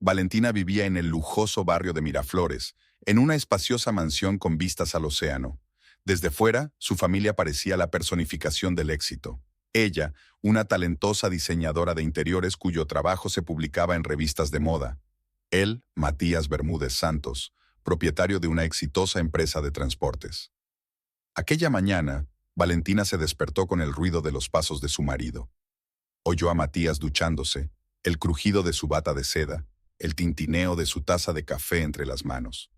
Valentina vivía en el lujoso barrio de Miraflores, en una espaciosa mansión con vistas al océano. Desde fuera, su familia parecía la personificación del éxito. Ella, una talentosa diseñadora de interiores cuyo trabajo se publicaba en revistas de moda. Él, Matías Bermúdez Santos, propietario de una exitosa empresa de transportes. Aquella mañana, Valentina se despertó con el ruido de los pasos de su marido. Oyó a Matías duchándose, el crujido de su bata de seda, el tintineo de su taza de café entre las manos.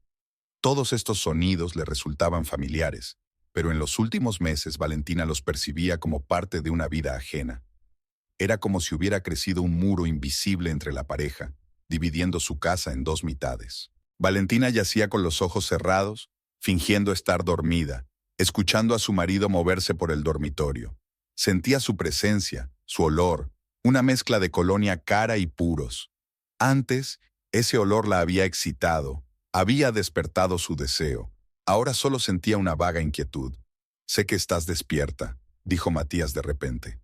Todos estos sonidos le resultaban familiares, pero en los últimos meses Valentina los percibía como parte de una vida ajena. Era como si hubiera crecido un muro invisible entre la pareja, dividiendo su casa en dos mitades. Valentina yacía con los ojos cerrados, fingiendo estar dormida, escuchando a su marido moverse por el dormitorio. Sentía su presencia, su olor, una mezcla de colonia cara y puros. Antes, ese olor la había excitado, había despertado su deseo. Ahora solo sentía una vaga inquietud. «Sé que estás despierta», dijo Matías de repente.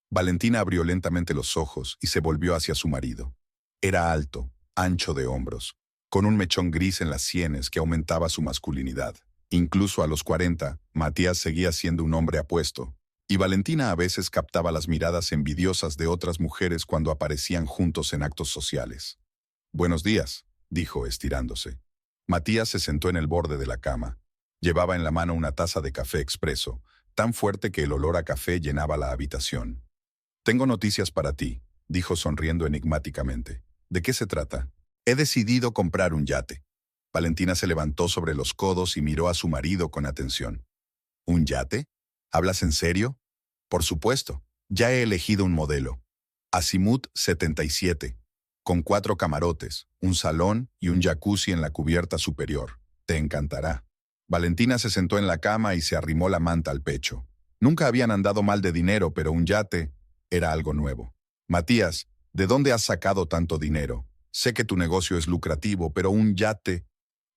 Valentina abrió lentamente los ojos y se volvió hacia su marido. Era alto, ancho de hombros, con un mechón gris en las sienes que aumentaba su masculinidad. Incluso a los 40, Matías seguía siendo un hombre apuesto, y Valentina a veces captaba las miradas envidiosas de otras mujeres cuando aparecían juntos en actos sociales. «Buenos días», dijo estirándose. Matías se sentó en el borde de la cama. Llevaba en la mano una taza de café expreso, tan fuerte que el olor a café llenaba la habitación. «Tengo noticias para ti», dijo sonriendo enigmáticamente. «¿De qué se trata?» «He decidido comprar un yate». Valentina se levantó sobre los codos y miró a su marido con atención. «¿Un yate? ¿Hablas en serio?» «Por supuesto. Ya he elegido un modelo. Azimut 77, con 4 camarotes, un salón y un jacuzzi en la cubierta superior. Te encantará». Valentina se sentó en la cama y se arrimó la manta al pecho. Nunca habían andado mal de dinero, pero un yate era algo nuevo. «Matías, ¿de dónde has sacado tanto dinero? Sé que tu negocio es lucrativo, pero un yate...»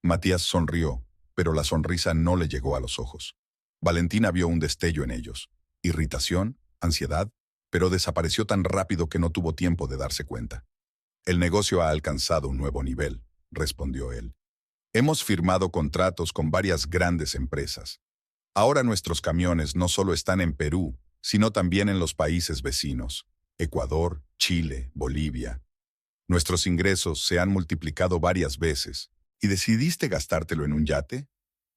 Matías sonrió, pero la sonrisa no le llegó a los ojos. Valentina vio un destello en ellos. Irritación, ansiedad, pero desapareció tan rápido que no tuvo tiempo de darse cuenta. «El negocio ha alcanzado un nuevo nivel», respondió él. «Hemos firmado contratos con varias grandes empresas. Ahora nuestros camiones no solo están en Perú, sino también en los países vecinos, Ecuador, Chile, Bolivia. Nuestros ingresos se han multiplicado varias veces. ¿Y decidiste gastártelo en un yate?»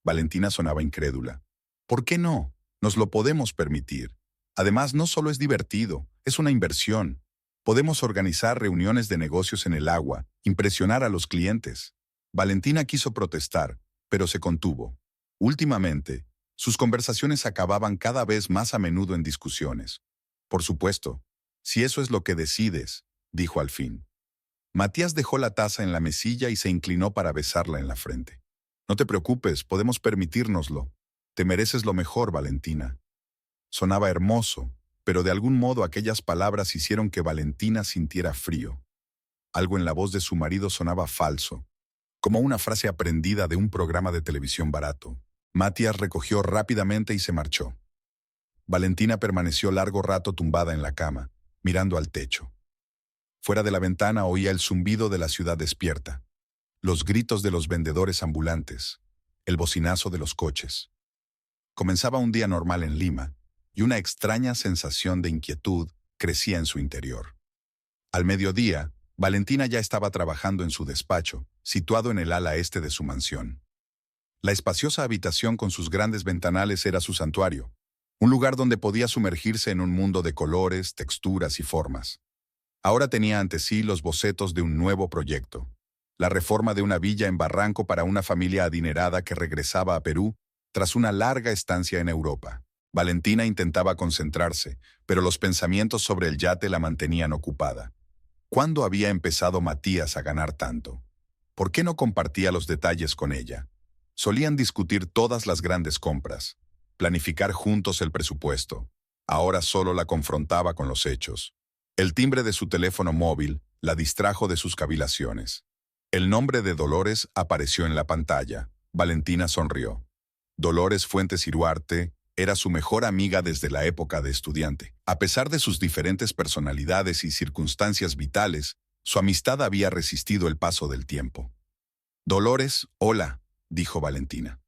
Valentina sonaba incrédula. «¿Por qué no? Nos lo podemos permitir. Además, no solo es divertido, es una inversión. Podemos organizar reuniones de negocios en el agua, impresionar a los clientes». Valentina quiso protestar, pero se contuvo. Últimamente, sus conversaciones acababan cada vez más a menudo en discusiones. «Por supuesto, si eso es lo que decides», dijo al fin. Matías dejó la taza en la mesilla y se inclinó para besarla en la frente. «No te preocupes, podemos permitírnoslo. Te mereces lo mejor, Valentina». Sonaba hermoso, pero de algún modo aquellas palabras hicieron que Valentina sintiera frío. Algo en la voz de su marido sonaba falso, como una frase aprendida de un programa de televisión barato. Matías recogió rápidamente y se marchó. Valentina permaneció largo rato tumbada en la cama, mirando al techo. Fuera de la ventana oía el zumbido de la ciudad despierta, los gritos de los vendedores ambulantes, el bocinazo de los coches. Comenzaba un día normal en Lima, y una extraña sensación de inquietud crecía en su interior. Al mediodía, Valentina ya estaba trabajando en su despacho, situado en el ala este de su mansión. La espaciosa habitación con sus grandes ventanales era su santuario, un lugar donde podía sumergirse en un mundo de colores, texturas y formas. Ahora tenía ante sí los bocetos de un nuevo proyecto, la reforma de una villa en Barranco para una familia adinerada que regresaba a Perú tras una larga estancia en Europa. Valentina intentaba concentrarse, pero los pensamientos sobre el yate la mantenían ocupada. ¿Cuándo había empezado Matías a ganar tanto? ¿Por qué no compartía los detalles con ella? Solían discutir todas las grandes compras, planificar juntos el presupuesto. Ahora solo la confrontaba con los hechos. El timbre de su teléfono móvil la distrajo de sus cavilaciones. El nombre de Dolores apareció en la pantalla. Valentina sonrió. Dolores Fuentes Iruarte era su mejor amiga desde la época de estudiante. A pesar de sus diferentes personalidades y circunstancias vitales, Su amistad había resistido el paso del tiempo. Dolores, hola, dijo Valentina.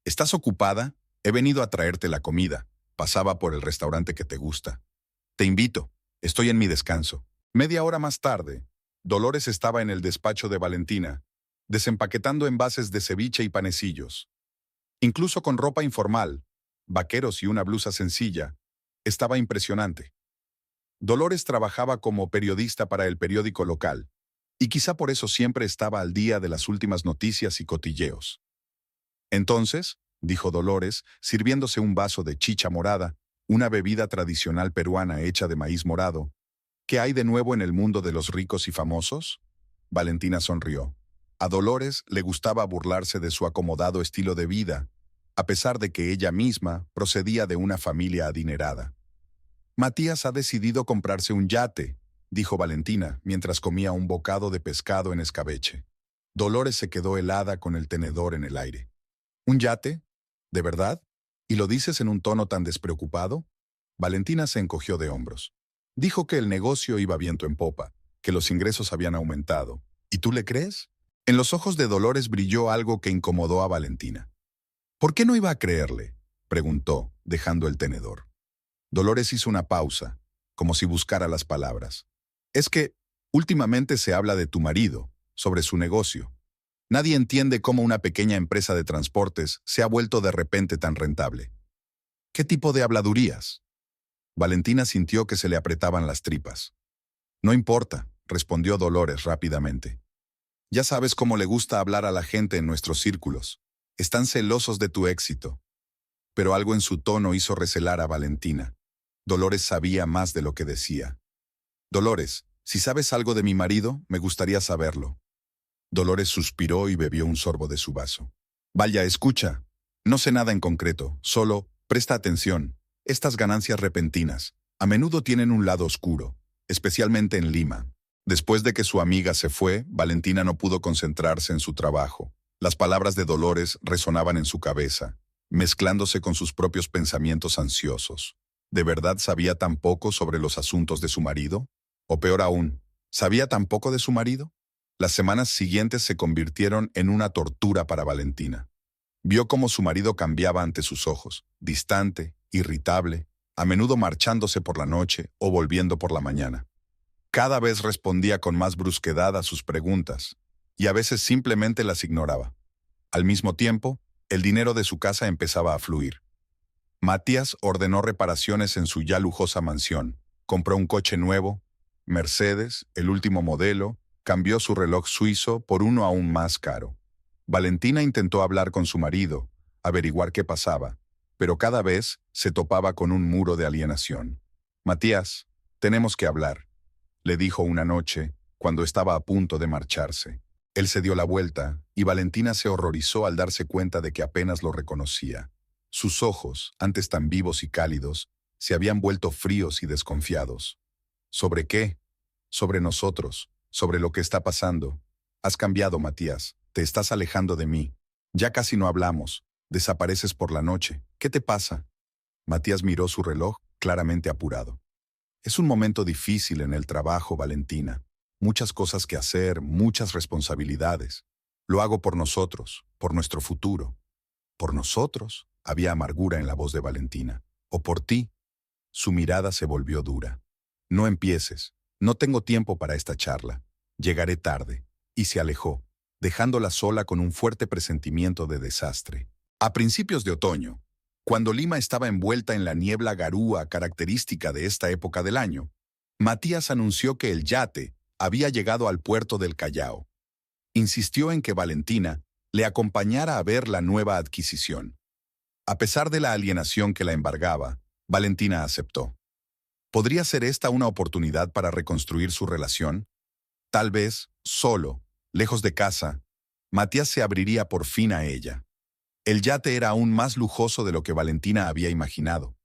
¿Estás ocupada? He venido a traerte la comida. Pasaba por el restaurante que te gusta. Te invito. Estoy en mi descanso. Media hora más tarde, Dolores estaba en el despacho de Valentina, desempaquetando envases de ceviche y panecillos. Incluso con ropa informal, vaqueros y una blusa sencilla, estaba impresionante. Dolores trabajaba como periodista para el periódico local, y quizá por eso siempre estaba al día de las últimas noticias y cotilleos. Entonces, dijo Dolores, sirviéndose un vaso de chicha morada, una bebida tradicional peruana hecha de maíz morado, ¿qué hay de nuevo en el mundo de los ricos y famosos? Valentina sonrió. A Dolores le gustaba burlarse de su acomodado estilo de vida, a pesar de que ella misma procedía de una familia adinerada. Matías ha decidido comprarse un yate, dijo Valentina, mientras comía un bocado de pescado en escabeche. Dolores se quedó helada con el tenedor en el aire. ¿Un yate? ¿De verdad? ¿Y lo dices en un tono tan despreocupado? Valentina se encogió de hombros. Dijo que el negocio iba viento en popa, que los ingresos habían aumentado. ¿Y tú le crees? En los ojos de Dolores brilló algo que incomodó a Valentina. ¿Por qué no iba a creerle?, preguntó, dejando el tenedor. Dolores hizo una pausa, como si buscara las palabras. Es que, últimamente se habla de tu marido, sobre su negocio. Nadie entiende cómo una pequeña empresa de transportes se ha vuelto de repente tan rentable. ¿Qué tipo de habladurías? Valentina sintió que se le apretaban las tripas. No importa, respondió Dolores rápidamente. Ya sabes cómo le gusta hablar a la gente en nuestros círculos. Están celosos de tu éxito. Pero algo en su tono hizo recelar a Valentina. Dolores sabía más de lo que decía. Dolores, si sabes algo de mi marido, me gustaría saberlo. Dolores suspiró y bebió un sorbo de su vaso. Vaya, escucha. No sé nada en concreto, solo, presta atención. Estas ganancias repentinas a menudo tienen un lado oscuro, especialmente en Lima. Después de que su amiga se fue, Valentina no pudo concentrarse en su trabajo. Las palabras de Dolores resonaban en su cabeza, mezclándose con sus propios pensamientos ansiosos. ¿De verdad sabía tan poco sobre los asuntos de su marido? O peor aún, ¿sabía tan poco de su marido? Las semanas siguientes se convirtieron en una tortura para Valentina. Vio cómo su marido cambiaba ante sus ojos, distante, irritable, a menudo marchándose por la noche o volviendo por la mañana. Cada vez respondía con más brusquedad a sus preguntas, y a veces simplemente las ignoraba. Al mismo tiempo, el dinero de su casa empezaba a fluir. Matías ordenó reparaciones en su ya lujosa mansión, compró un coche nuevo, Mercedes, el último modelo, cambió su reloj suizo por uno aún más caro. Valentina intentó hablar con su marido, averiguar qué pasaba, pero cada vez se topaba con un muro de alienación. Matías, tenemos que hablar, le dijo una noche, cuando estaba a punto de marcharse. Él se dio la vuelta, y Valentina se horrorizó al darse cuenta de que apenas lo reconocía. Sus ojos, antes tan vivos y cálidos, se habían vuelto fríos y desconfiados. ¿Sobre qué? Sobre nosotros, sobre lo que está pasando. Has cambiado, Matías, te estás alejando de mí. Ya casi no hablamos, desapareces por la noche. ¿Qué te pasa? Matías miró su reloj, claramente apurado. Es un momento difícil en el trabajo, Valentina. Muchas cosas que hacer, muchas responsabilidades. Lo hago por nosotros, por nuestro futuro. ¿Por nosotros? Había amargura en la voz de Valentina. ¿O por ti? Su mirada se volvió dura. No empieces. No tengo tiempo para esta charla. Llegaré tarde. Y se alejó, dejándola sola con un fuerte presentimiento de desastre. A principios de otoño, cuando Lima estaba envuelta en la niebla garúa característica de esta época del año, Matías anunció que el yate había llegado al puerto del Callao. Insistió en que Valentina le acompañara a ver la nueva adquisición. A pesar de la alienación que la embargaba, Valentina aceptó. ¿Podría ser esta una oportunidad para reconstruir su relación? Tal vez, solo, lejos de casa, Matías se abriría por fin a ella. El yate era aún más lujoso de lo que Valentina había imaginado.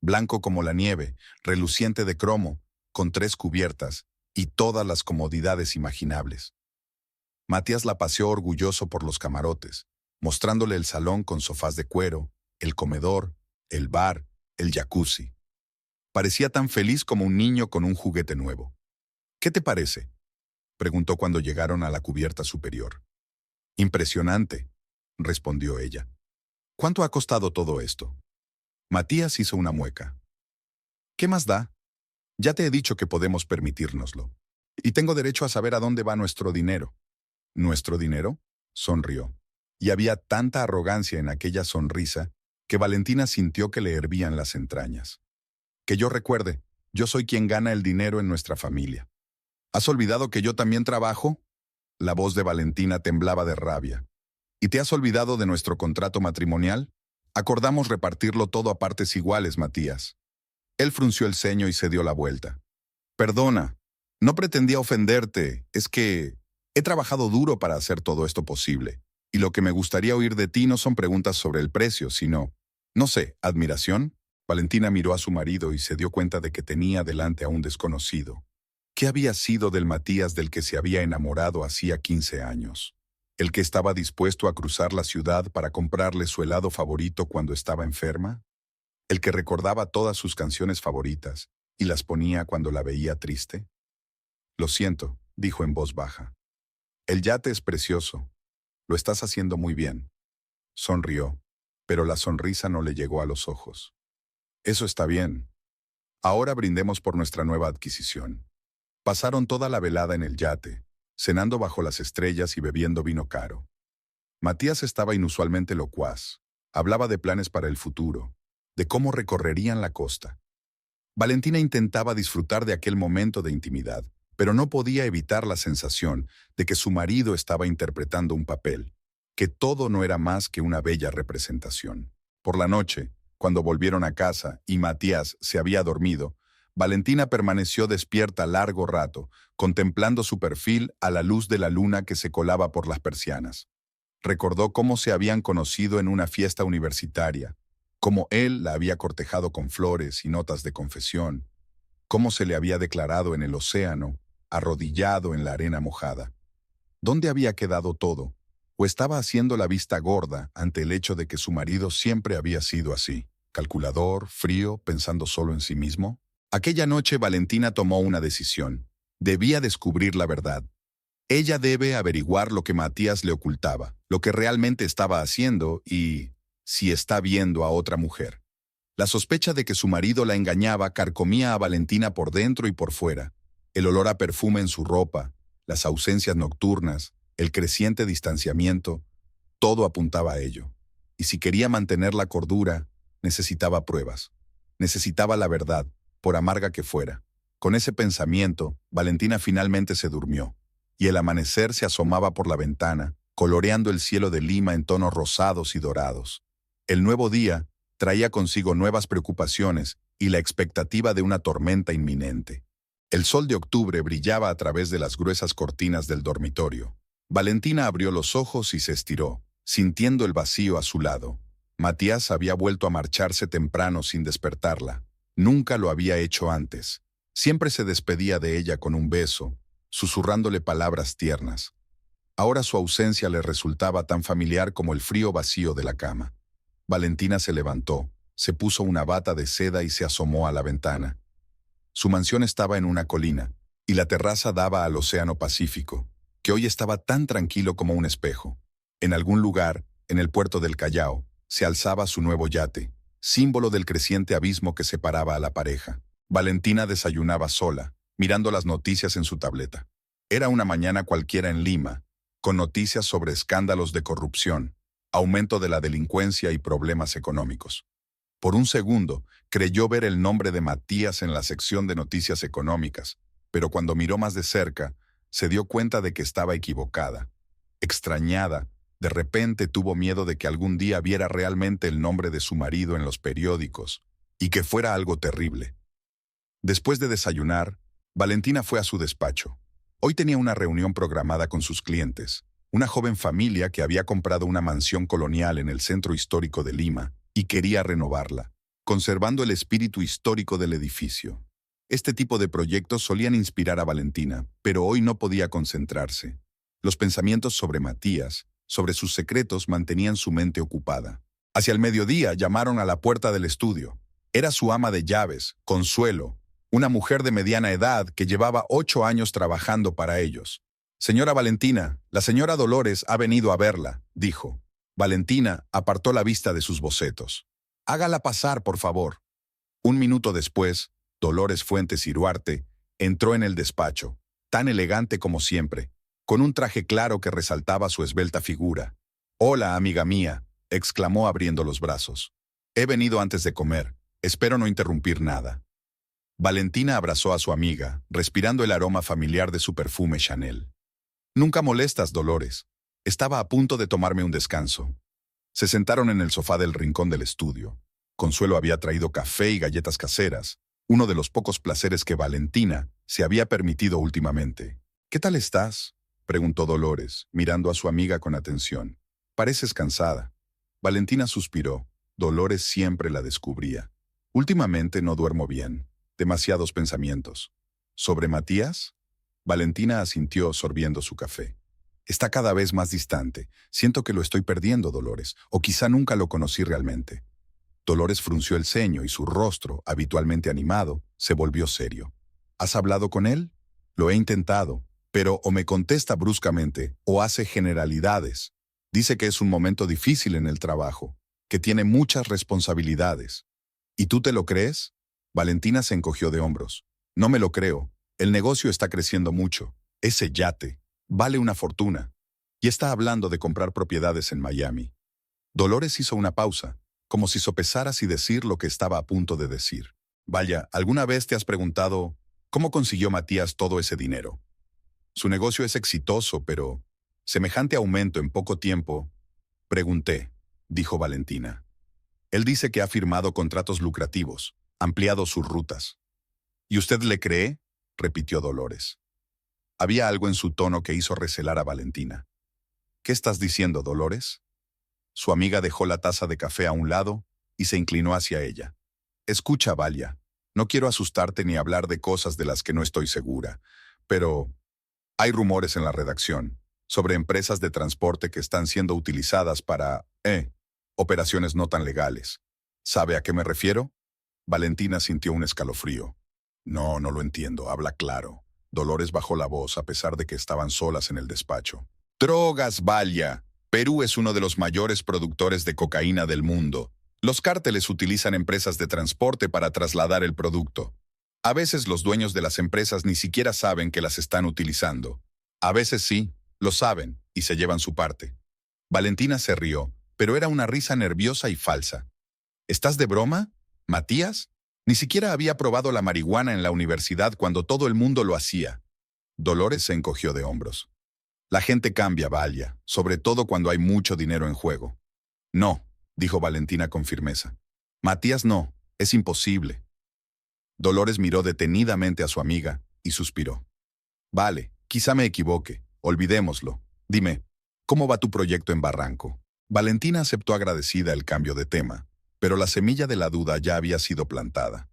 Blanco como la nieve, reluciente de cromo, con 3 cubiertas y todas las comodidades imaginables. Matías la paseó orgulloso por los camarotes, mostrándole el salón con sofás de cuero, el comedor, el bar, el jacuzzi. Parecía tan feliz como un niño con un juguete nuevo. ¿Qué te parece? Preguntó cuando llegaron a la cubierta superior. Impresionante, respondió ella. ¿Cuánto ha costado todo esto? Matías hizo una mueca. ¿Qué más da? Ya te he dicho que podemos permitírnoslo. Y tengo derecho a saber a dónde va nuestro dinero. ¿Nuestro dinero? Sonrió. Y había tanta arrogancia en aquella sonrisa que Valentina sintió que le hervían las entrañas. Que yo recuerde, yo soy quien gana el dinero en nuestra familia. ¿Has olvidado que yo también trabajo? La voz de Valentina temblaba de rabia. ¿Y te has olvidado de nuestro contrato matrimonial? Acordamos repartirlo todo a partes iguales, Matías. Él frunció el ceño y se dio la vuelta. Perdona, no pretendía ofenderte, es que he trabajado duro para hacer todo esto posible. Y lo que me gustaría oír de ti no son preguntas sobre el precio, sino, no sé, admiración. Valentina miró a su marido y se dio cuenta de que tenía delante a un desconocido. ¿Qué había sido del Matías del que se había enamorado hacía 15 años? ¿El que estaba dispuesto a cruzar la ciudad para comprarle su helado favorito cuando estaba enferma? ¿El que recordaba todas sus canciones favoritas y las ponía cuando la veía triste? Lo siento, dijo en voz baja. El yate es precioso. Lo estás haciendo muy bien. Sonrió, pero la sonrisa no le llegó a los ojos. Eso está bien. Ahora brindemos por nuestra nueva adquisición. Pasaron toda la velada en el yate, cenando bajo las estrellas y bebiendo vino caro. Matías estaba inusualmente locuaz. Hablaba de planes para el futuro, de cómo recorrerían la costa. Valentina intentaba disfrutar de aquel momento de intimidad, pero no podía evitar la sensación de que su marido estaba interpretando un papel, que todo no era más que una bella representación. Por la noche, cuando volvieron a casa y Matías se había dormido, Valentina permaneció despierta largo rato, contemplando su perfil a la luz de la luna que se colaba por las persianas. Recordó cómo se habían conocido en una fiesta universitaria, cómo él la había cortejado con flores y notas de confesión, cómo se le había declarado en el océano, arrodillado en la arena mojada. ¿Dónde había quedado todo? ¿O estaba haciendo la vista gorda ante el hecho de que su marido siempre había sido así, calculador, frío, pensando solo en sí mismo? Aquella noche Valentina tomó una decisión. Debía descubrir la verdad. Ella debe averiguar lo que Matías le ocultaba, lo que realmente estaba haciendo y si está viendo a otra mujer. La sospecha de que su marido la engañaba carcomía a Valentina por dentro y por fuera. El olor a perfume en su ropa, las ausencias nocturnas, el creciente distanciamiento, todo apuntaba a ello. Y si quería mantener la cordura, necesitaba pruebas. Necesitaba la verdad, por amarga que fuera. Con ese pensamiento, Valentina finalmente se durmió, y el amanecer se asomaba por la ventana, coloreando el cielo de Lima en tonos rosados y dorados. El nuevo día traía consigo nuevas preocupaciones y la expectativa de una tormenta inminente. El sol de octubre brillaba a través de las gruesas cortinas del dormitorio. Valentina abrió los ojos y se estiró, sintiendo el vacío a su lado. Matías había vuelto a marcharse temprano sin despertarla. Nunca lo había hecho antes. Siempre se despedía de ella con un beso, susurrándole palabras tiernas. Ahora su ausencia le resultaba tan familiar como el frío vacío de la cama. Valentina se levantó, se puso una bata de seda y se asomó a la ventana. Su mansión estaba en una colina, y la terraza daba al Océano Pacífico, que hoy estaba tan tranquilo como un espejo. En algún lugar, en el puerto del Callao, se alzaba su nuevo yate, símbolo del creciente abismo que separaba a la pareja. Valentina desayunaba sola, mirando las noticias en su tableta. Era una mañana cualquiera en Lima, con noticias sobre escándalos de corrupción, aumento de la delincuencia y problemas económicos. Por un segundo, creyó ver el nombre de Matías en la sección de noticias económicas, pero cuando miró más de cerca, se dio cuenta de que estaba equivocada. Extrañada, de repente tuvo miedo de que algún día viera realmente el nombre de su marido en los periódicos, y que fuera algo terrible. Después de desayunar, Valentina fue a su despacho. Hoy tenía una reunión programada con sus clientes, una joven familia que había comprado una mansión colonial en el centro histórico de Lima y quería renovarla, conservando el espíritu histórico del edificio. Este tipo de proyectos solían inspirar a Valentina, pero hoy no podía concentrarse. Los pensamientos sobre Matías, sobre sus secretos, mantenían su mente ocupada. Hacia el mediodía llamaron a la puerta del estudio. Era su ama de llaves, Consuelo, una mujer de mediana edad que llevaba 8 años trabajando para ellos. Señora Valentina, la señora Dolores ha venido a verla, dijo. Valentina apartó la vista de sus bocetos. Hágala pasar, por favor. Un minuto después, Dolores Fuentes Iruarte entró en el despacho, tan elegante como siempre, con un traje claro que resaltaba su esbelta figura. «Hola, amiga mía», exclamó abriendo los brazos. «He venido antes de comer. Espero no interrumpir nada». Valentina abrazó a su amiga, respirando el aroma familiar de su perfume Chanel. «Nunca molestas, Dolores. Estaba a punto de tomarme un descanso». Se sentaron en el sofá del rincón del estudio. Consuelo había traído café y galletas caseras, uno de los pocos placeres que Valentina se había permitido últimamente. «¿Qué tal estás?», preguntó Dolores, mirando a su amiga con atención. «Pareces cansada». Valentina suspiró. Dolores siempre la descubría. «Últimamente no duermo bien. Demasiados pensamientos». «¿Sobre Matías?». Valentina asintió sorbiendo su café. «Está cada vez más distante. Siento que lo estoy perdiendo, Dolores, o quizá nunca lo conocí realmente». Dolores frunció el ceño y su rostro, habitualmente animado, se volvió serio. «¿Has hablado con él?». «Lo he intentado, pero o me contesta bruscamente o hace generalidades. Dice que es un momento difícil en el trabajo, que tiene muchas responsabilidades». «¿Y tú te lo crees?». Valentina se encogió de hombros. «No me lo creo. El negocio está creciendo mucho. Ese yate vale una fortuna. Y está hablando de comprar propiedades en Miami». Dolores hizo una pausa, como si sopesara si decir lo que estaba a punto de decir. «Vaya, ¿alguna vez te has preguntado cómo consiguió Matías todo ese dinero? Su negocio es exitoso, pero semejante aumento en poco tiempo». «Pregunté», dijo Valentina. «Él dice que ha firmado contratos lucrativos, ampliado sus rutas». «¿Y usted le cree?», repitió Dolores. Había algo en su tono que hizo recelar a Valentina. «¿Qué estás diciendo, Dolores?». Su amiga dejó la taza de café a un lado y se inclinó hacia ella. «Escucha, Valia, no quiero asustarte ni hablar de cosas de las que no estoy segura, pero hay rumores en la redacción sobre empresas de transporte que están siendo utilizadas para, operaciones no tan legales. ¿Sabe a qué me refiero?». Valentina sintió un escalofrío. «No, no lo entiendo, habla claro». Dolores bajó la voz a pesar de que estaban solas en el despacho. «Drogas, Valia. Perú es uno de los mayores productores de cocaína del mundo. Los cárteles utilizan empresas de transporte para trasladar el producto. A veces los dueños de las empresas ni siquiera saben que las están utilizando. A veces sí, lo saben y se llevan su parte». Valentina se rió, pero era una risa nerviosa y falsa. «¿Estás de broma? ¿Matías? Ni siquiera había probado la marihuana en la universidad cuando todo el mundo lo hacía». Dolores se encogió de hombros. «La gente cambia, Valia, sobre todo cuando hay mucho dinero en juego». «No», dijo Valentina con firmeza. «Matías no, es imposible». Dolores miró detenidamente a su amiga y suspiró. «Vale, quizá me equivoque, olvidémoslo. Dime, ¿cómo va tu proyecto en Barranco?». Valentina aceptó agradecida el cambio de tema, pero la semilla de la duda ya había sido plantada.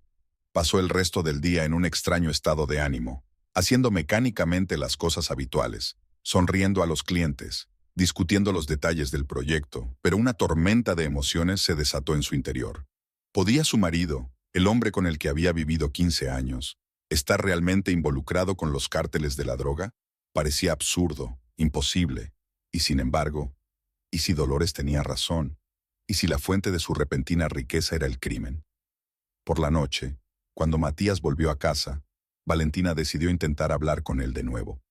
Pasó el resto del día en un extraño estado de ánimo, haciendo mecánicamente las cosas habituales, sonriendo a los clientes, discutiendo los detalles del proyecto, pero una tormenta de emociones se desató en su interior. ¿Podía su marido, el hombre con el que había vivido 15 años, estar realmente involucrado con los cárteles de la droga? Parecía absurdo, imposible, y sin embargo, ¿y si Dolores tenía razón? ¿Y si la fuente de su repentina riqueza era el crimen? Por la noche, cuando Matías volvió a casa, Valentina decidió intentar hablar con él de nuevo.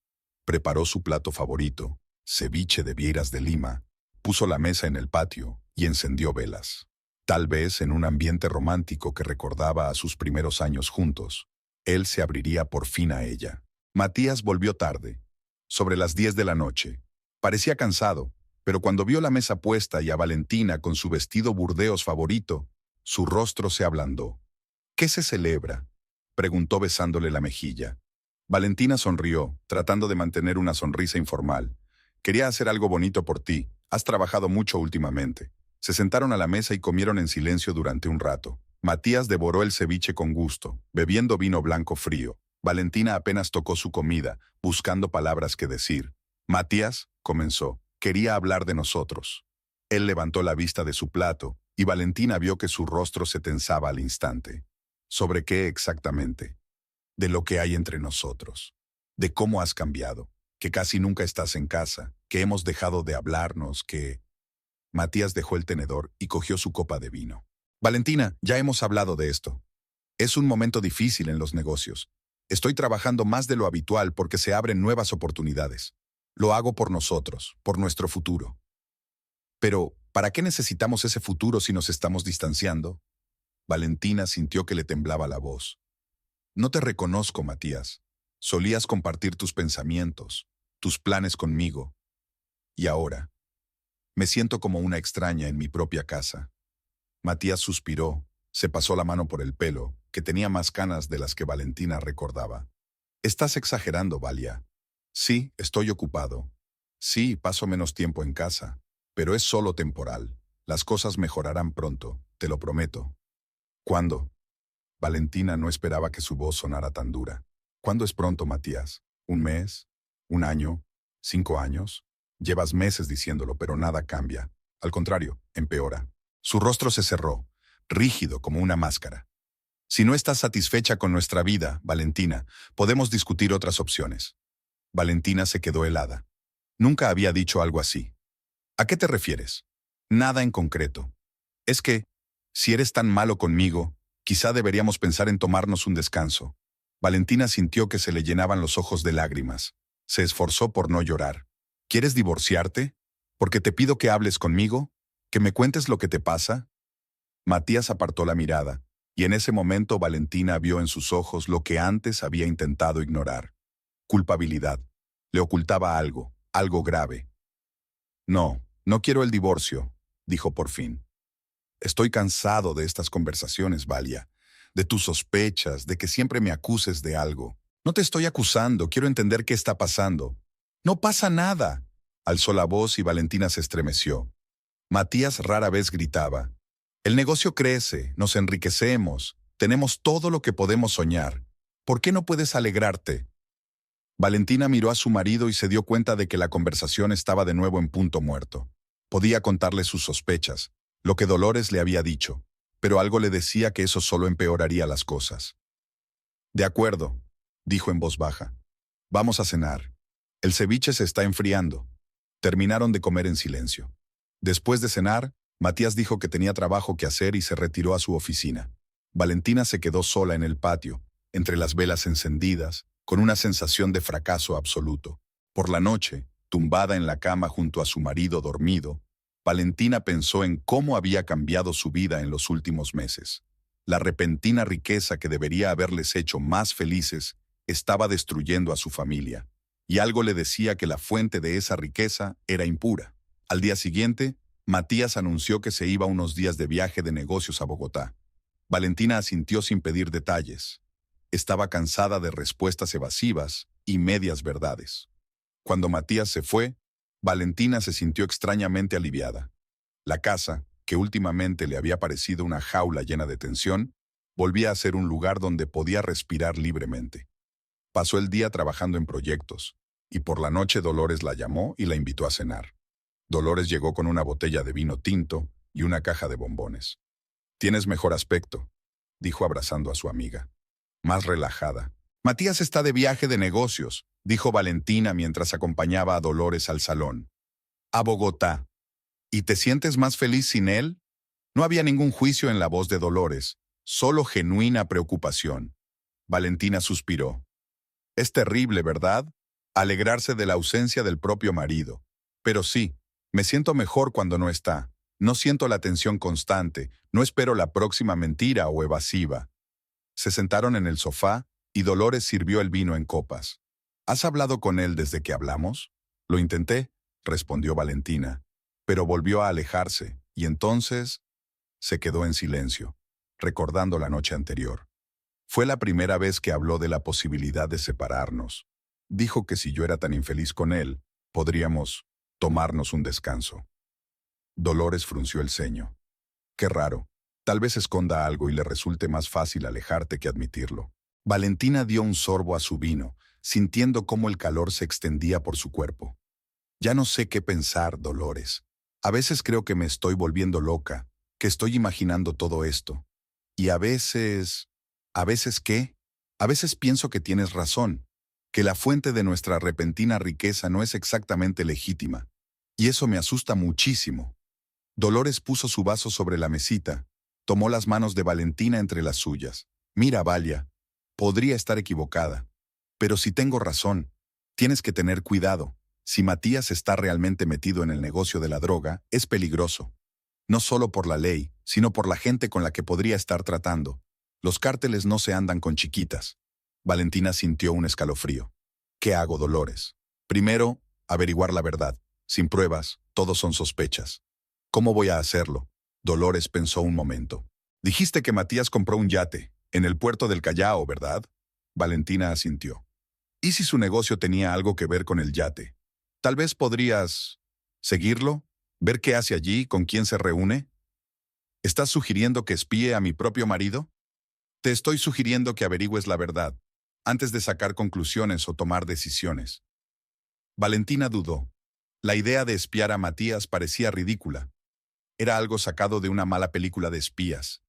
Preparó su plato favorito, ceviche de vieiras de Lima, puso la mesa en el patio y encendió velas. Tal vez en un ambiente romántico que recordaba a sus primeros años juntos, él se abriría por fin a ella. Matías volvió tarde, sobre las 10 de la noche. Parecía cansado, pero cuando vio la mesa puesta y a Valentina con su vestido burdeos favorito, su rostro se ablandó. «¿Qué se celebra?», preguntó besándole la mejilla. Valentina sonrió, tratando de mantener una sonrisa informal. «Quería hacer algo bonito por ti. Has trabajado mucho últimamente». Se sentaron a la mesa y comieron en silencio durante un rato. Matías devoró el ceviche con gusto, bebiendo vino blanco frío. Valentina apenas tocó su comida, buscando palabras que decir. «Matías», comenzó, «quería hablar de nosotros». Él levantó la vista de su plato, y Valentina vio que su rostro se tensaba al instante. «¿Sobre qué exactamente?». «De lo que hay entre nosotros. De cómo has cambiado. que casi nunca estás en casa, que hemos dejado de hablarnos, que... Matías dejó el tenedor y cogió su copa de vino. Valentina, ya hemos hablado de esto. Es un momento difícil en los negocios. Estoy trabajando más de lo habitual porque se abren nuevas oportunidades. Lo hago por nosotros, por nuestro futuro. Pero, ¿para qué necesitamos ese futuro si nos estamos distanciando? Valentina sintió que le temblaba la voz. No te reconozco, Matías. Solías compartir tus pensamientos, tus planes conmigo. Y ahora, me siento como una extraña en mi propia casa. Matías suspiró, se pasó la mano por el pelo, que tenía más canas de las que Valentina recordaba. Estás exagerando, Valia. Sí, estoy ocupado. Sí, paso menos tiempo en casa. Pero es solo temporal. Las cosas mejorarán pronto, te lo prometo. ¿Cuándo? Valentina no esperaba que su voz sonara tan dura. ¿Cuándo es pronto, Matías? ¿Un mes? ¿Un año? ¿5 años? Llevas meses diciéndolo, pero nada cambia. Al contrario, empeora. Su rostro se cerró, rígido como una máscara. Si no estás satisfecha con nuestra vida, Valentina, podemos discutir otras opciones. Valentina se quedó helada. Nunca había dicho algo así. ¿A qué te refieres? Nada en concreto. Es que, si eres tan malo conmigo, quizá deberíamos pensar en tomarnos un descanso. Valentina sintió que se le llenaban los ojos de lágrimas. Se esforzó por no llorar. ¿Quieres divorciarte? ¿Porque te pido que hables conmigo? ¿Que me cuentes lo que te pasa? Matías apartó la mirada, y en ese momento Valentina vio en sus ojos lo que antes había intentado ignorar. Culpabilidad. Le ocultaba algo, algo grave. No, no quiero el divorcio, dijo por fin. Estoy cansado de estas conversaciones, Valia, de tus sospechas, de que siempre me acuses de algo. No te estoy acusando, quiero entender qué está pasando. No pasa nada. Alzó la voz y Valentina se estremeció. Matías rara vez gritaba. El negocio crece, nos enriquecemos, tenemos todo lo que podemos soñar. ¿Por qué no puedes alegrarte? Valentina miró a su marido y se dio cuenta de que la conversación estaba de nuevo en punto muerto. Podía contarle sus sospechas, lo que Dolores le había dicho, pero algo le decía que eso solo empeoraría las cosas. De acuerdo, dijo en voz baja. Vamos a cenar. El ceviche se está enfriando. Terminaron de comer en silencio. Después de cenar, Matías dijo que tenía trabajo que hacer y se retiró a su oficina. Valentina se quedó sola en el patio, entre las velas encendidas, con una sensación de fracaso absoluto. Por la noche, tumbada en la cama junto a su marido dormido, Valentina pensó en cómo había cambiado su vida en los últimos meses. La repentina riqueza que debería haberles hecho más felices estaba destruyendo a su familia, y algo le decía que la fuente de esa riqueza era impura. Al día siguiente, Matías anunció que se iba unos días de viaje de negocios a Bogotá. Valentina asintió sin pedir detalles. Estaba cansada de respuestas evasivas y medias verdades. Cuando Matías se fue, Valentina se sintió extrañamente aliviada. La casa, que últimamente le había parecido una jaula llena de tensión, volvía a ser un lugar donde podía respirar libremente. Pasó el día trabajando en proyectos, y por la noche Dolores la llamó y la invitó a cenar. Dolores llegó con una botella de vino tinto y una caja de bombones. «Tienes mejor aspecto», dijo abrazando a su amiga. Más relajada. «Matías está de viaje de negocios», dijo Valentina mientras acompañaba a Dolores al salón. «A Bogotá. ¿Y te sientes más feliz sin él?» No había ningún juicio en la voz de Dolores, solo genuina preocupación. Valentina suspiró. «Es terrible, ¿verdad? Alegrarse de la ausencia del propio marido. Pero sí, me siento mejor cuando no está. No siento la tensión constante, no espero la próxima mentira o evasiva». Se sentaron en el sofá y Dolores sirvió el vino en copas. «¿Has hablado con él desde que hablamos?» «Lo intenté», respondió Valentina, pero volvió a alejarse y entonces se quedó en silencio, recordando la noche anterior. Fue la primera vez que habló de la posibilidad de separarnos. Dijo que si yo era tan infeliz con él, podríamos tomarnos un descanso. Dolores frunció el ceño. Qué raro. Tal vez esconda algo y le resulte más fácil alejarte que admitirlo. Valentina dio un sorbo a su vino, sintiendo cómo el calor se extendía por su cuerpo. Ya no sé qué pensar, Dolores. A veces creo que me estoy volviendo loca, que estoy imaginando todo esto. Y a veces... ¿A veces qué? A veces pienso que tienes razón, que la fuente de nuestra repentina riqueza no es exactamente legítima. Y eso me asusta muchísimo. Dolores puso su vaso sobre la mesita, tomó las manos de Valentina entre las suyas. Mira, Valia, podría estar equivocada. Pero si tengo razón, tienes que tener cuidado. Si Matías está realmente metido en el negocio de la droga, es peligroso. No solo por la ley, sino por la gente con la que podría estar tratando. Los cárteles no se andan con chiquitas. Valentina sintió un escalofrío. ¿Qué hago, Dolores? Primero, averiguar la verdad. Sin pruebas, todos son sospechas. ¿Cómo voy a hacerlo? Dolores pensó un momento. Dijiste que Matías compró un yate, en el puerto del Callao, ¿verdad? Valentina asintió. ¿Y si su negocio tenía algo que ver con el yate? Tal vez podrías seguirlo, ver qué hace allí, con quién se reúne. ¿Estás sugiriendo que espíe a mi propio marido? Te estoy sugiriendo que averigües la verdad, antes de sacar conclusiones o tomar decisiones. Valentina dudó. La idea de espiar a Matías parecía ridícula. Era algo sacado de una mala película de espías.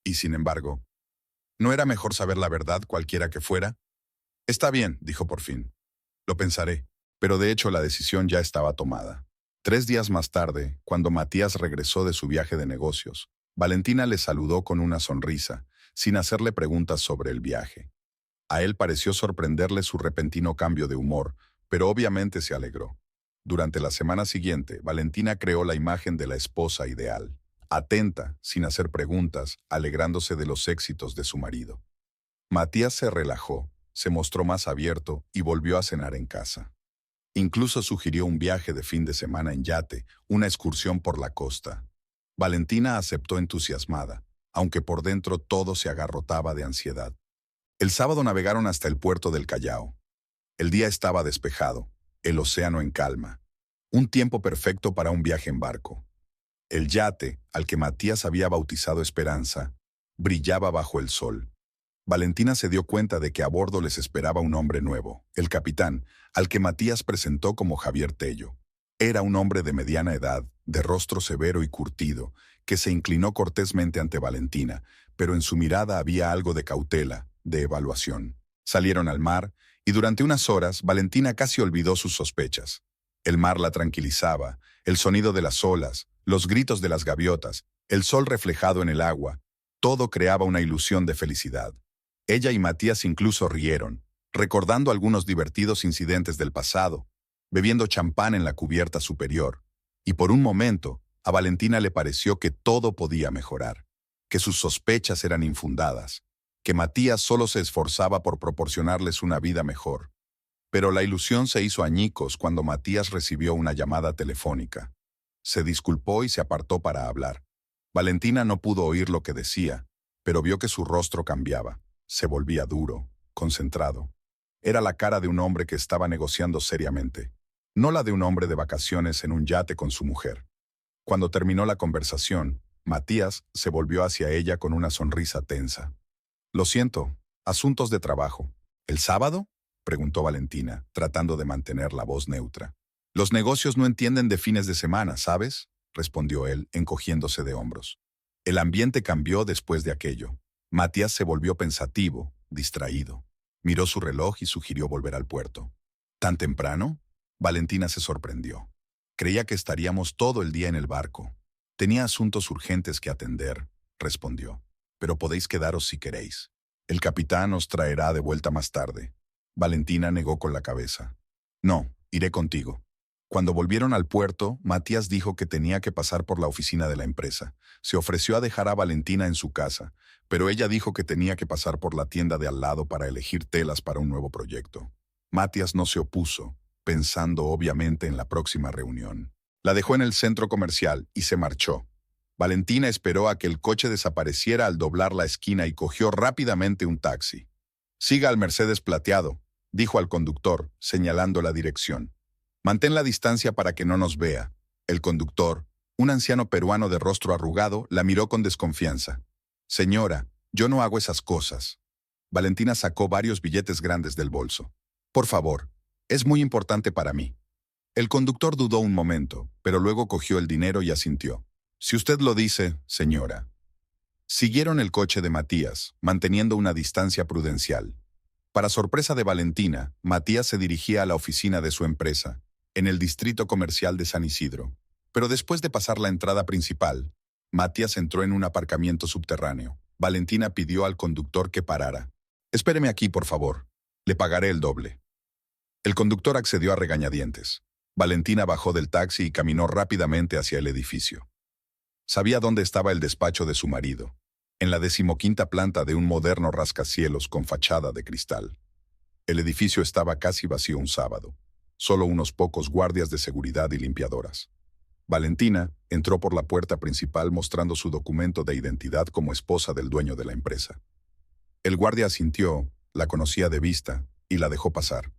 Y sin embargo, ¿no era mejor saber la verdad cualquiera que fuera? Está bien, dijo por fin. Lo pensaré. Pero de hecho la decisión ya estaba tomada. 3 días más tarde, cuando Matías regresó de su viaje de negocios, Valentina le saludó con una sonrisa, sin hacerle preguntas sobre el viaje. A él pareció sorprenderle su repentino cambio de humor, pero obviamente se alegró. Durante la semana siguiente, Valentina creó la imagen de la esposa ideal, atenta, sin hacer preguntas, alegrándose de los éxitos de su marido. Matías se relajó, se mostró más abierto y volvió a cenar en casa. Incluso sugirió un viaje de fin de semana en yate, una excursión por la costa. Valentina aceptó entusiasmada, aunque por dentro todo se agarrotaba de ansiedad. El sábado navegaron hasta el puerto del Callao. El día estaba despejado, el océano en calma. Un tiempo perfecto para un viaje en barco. El yate, al que Matías había bautizado Esperanza, brillaba bajo el sol. Valentina se dio cuenta de que a bordo les esperaba un hombre nuevo, el capitán, al que Matías presentó como Javier Tello. Era un hombre de mediana edad, de rostro severo y curtido, que se inclinó cortésmente ante Valentina, pero en su mirada había algo de cautela, de evaluación. Salieron al mar, y durante unas horas Valentina casi olvidó sus sospechas. El mar la tranquilizaba, el sonido de las olas, los gritos de las gaviotas, el sol reflejado en el agua, todo creaba una ilusión de felicidad. Ella y Matías incluso rieron, recordando algunos divertidos incidentes del pasado, bebiendo champán en la cubierta superior, y por un momento, a Valentina le pareció que todo podía mejorar, que sus sospechas eran infundadas, que Matías solo se esforzaba por proporcionarles una vida mejor. Pero la ilusión se hizo añicos cuando Matías recibió una llamada telefónica. Se disculpó y se apartó para hablar. Valentina no pudo oír lo que decía, pero vio que su rostro cambiaba. Se volvía duro, concentrado. Era la cara de un hombre que estaba negociando seriamente, no la de un hombre de vacaciones en un yate con su mujer. Cuando terminó la conversación, Matías se volvió hacia ella con una sonrisa tensa. Lo siento, asuntos de trabajo. ¿El sábado? Preguntó Valentina, tratando de mantener la voz neutra. Los negocios no entienden de fines de semana, ¿sabes? Respondió él, encogiéndose de hombros. El ambiente cambió después de aquello. Matías se volvió pensativo, distraído. Miró su reloj y sugirió volver al puerto. ¿Tan temprano? Valentina se sorprendió. Creía que estaríamos todo el día en el barco. Tenía asuntos urgentes que atender, respondió. Pero podéis quedaros si queréis. El capitán os traerá de vuelta más tarde. Valentina negó con la cabeza. No, iré contigo. Cuando volvieron al puerto, Matías dijo que tenía que pasar por la oficina de la empresa. Se ofreció a dejar a Valentina en su casa, pero ella dijo que tenía que pasar por la tienda de al lado para elegir telas para un nuevo proyecto. Matías no se opuso, pensando obviamente en la próxima reunión. La dejó en el centro comercial y se marchó. Valentina esperó a que el coche desapareciera al doblar la esquina y cogió rápidamente un taxi. «Siga al Mercedes plateado», dijo al conductor, señalando la dirección. «Mantén la distancia para que no nos vea». El conductor, un anciano peruano de rostro arrugado, la miró con desconfianza. «Señora, yo no hago esas cosas». Valentina sacó varios billetes grandes del bolso. «Por favor, es muy importante para mí». El conductor dudó un momento, pero luego cogió el dinero y asintió. «Si usted lo dice, señora». Siguieron el coche de Matías, manteniendo una distancia prudencial. Para sorpresa de Valentina, Matías se dirigía a la oficina de su empresa, en el distrito comercial de San Isidro. Pero después de pasar la entrada principal, Matías entró en un aparcamiento subterráneo. Valentina pidió al conductor que parara. «Espéreme aquí, por favor. Le pagaré el doble». El conductor accedió a regañadientes. Valentina bajó del taxi y caminó rápidamente hacia el edificio. Sabía dónde estaba el despacho de su marido, en la 15ª planta de un moderno rascacielos con fachada de cristal. El edificio estaba casi vacío un sábado. Solo unos pocos guardias de seguridad y limpiadoras. Valentina entró por la puerta principal mostrando su documento de identidad como esposa del dueño de la empresa. El guardia asintió, la conocía de vista y la dejó pasar.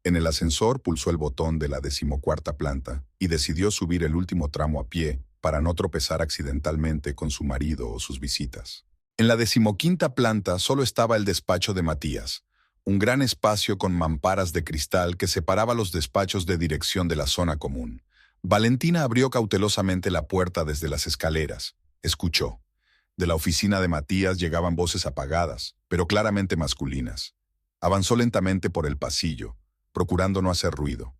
En el ascensor pulsó el botón de la 14ª planta y decidió subir el último tramo a pie para no tropezar accidentalmente con su marido o sus visitas. En la 15ª planta solo estaba el despacho de Matías, un gran espacio con mamparas de cristal que separaba los despachos de dirección de la zona común. Valentina abrió cautelosamente la puerta desde las escaleras. Escuchó. De la oficina de Matías llegaban voces apagadas, pero claramente masculinas. Avanzó lentamente por el pasillo, procurando no hacer ruido.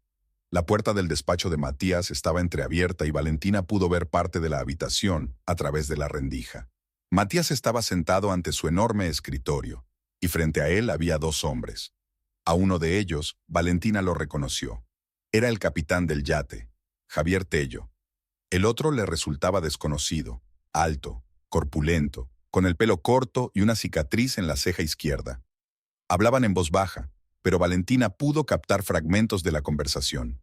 La puerta del despacho de Matías estaba entreabierta y Valentina pudo ver parte de la habitación a través de la rendija. Matías estaba sentado ante su enorme escritorio, y frente a él había 2 hombres. A uno de ellos, Valentina lo reconoció. Era el capitán del yate, Javier Tello. El otro le resultaba desconocido, alto, corpulento, con el pelo corto y una cicatriz en la ceja izquierda. Hablaban en voz baja, pero Valentina pudo captar fragmentos de la conversación.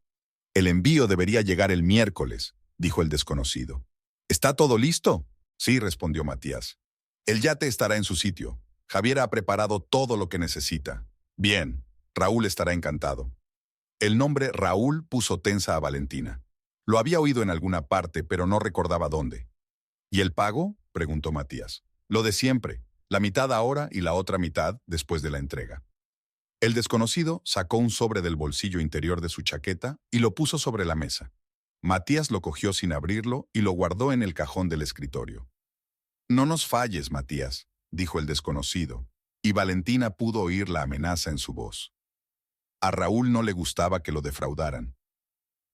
«El envío debería llegar el miércoles», dijo el desconocido. «¿Está todo listo?» «Sí», respondió Matías. «El yate estará en su sitio. Javier ha preparado todo lo que necesita». «Bien, Raúl estará encantado». El nombre Raúl puso tensa a Valentina. Lo había oído en alguna parte, pero no recordaba dónde. «¿Y el pago?», preguntó Matías. «Lo de siempre, la mitad ahora y la otra mitad después de la entrega». El desconocido sacó un sobre del bolsillo interior de su chaqueta y lo puso sobre la mesa. Matías lo cogió sin abrirlo y lo guardó en el cajón del escritorio. «No nos falles, Matías», dijo el desconocido, y Valentina pudo oír la amenaza en su voz. A Raúl no le gustaba que lo defraudaran.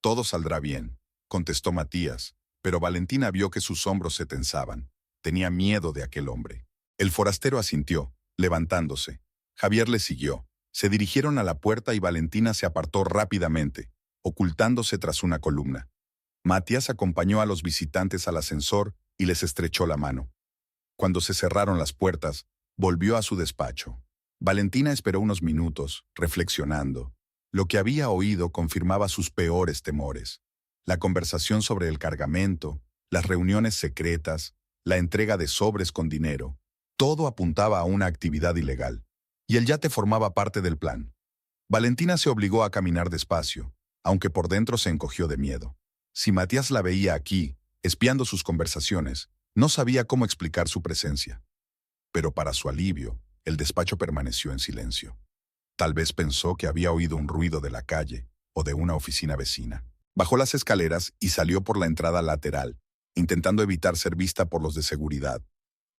«Todo saldrá bien», contestó Matías, pero Valentina vio que sus hombros se tensaban. Tenía miedo de aquel hombre. El forastero asintió, levantándose. Javier le siguió. Se dirigieron a la puerta y Valentina se apartó rápidamente, ocultándose tras una columna. Matías acompañó a los visitantes al ascensor y les estrechó la mano. Cuando se cerraron las puertas, volvió a su despacho. Valentina esperó unos minutos, reflexionando. Lo que había oído confirmaba sus peores temores. La conversación sobre el cargamento, las reuniones secretas, la entrega de sobres con dinero, todo apuntaba a una actividad ilegal. Y el yate formaba parte del plan. Valentina se obligó a caminar despacio, aunque por dentro se encogió de miedo. Si Matías la veía aquí, espiando sus conversaciones, no sabía cómo explicar su presencia. Pero para su alivio, el despacho permaneció en silencio. Tal vez pensó que había oído un ruido de la calle o de una oficina vecina. Bajó las escaleras y salió por la entrada lateral, intentando evitar ser vista por los de seguridad.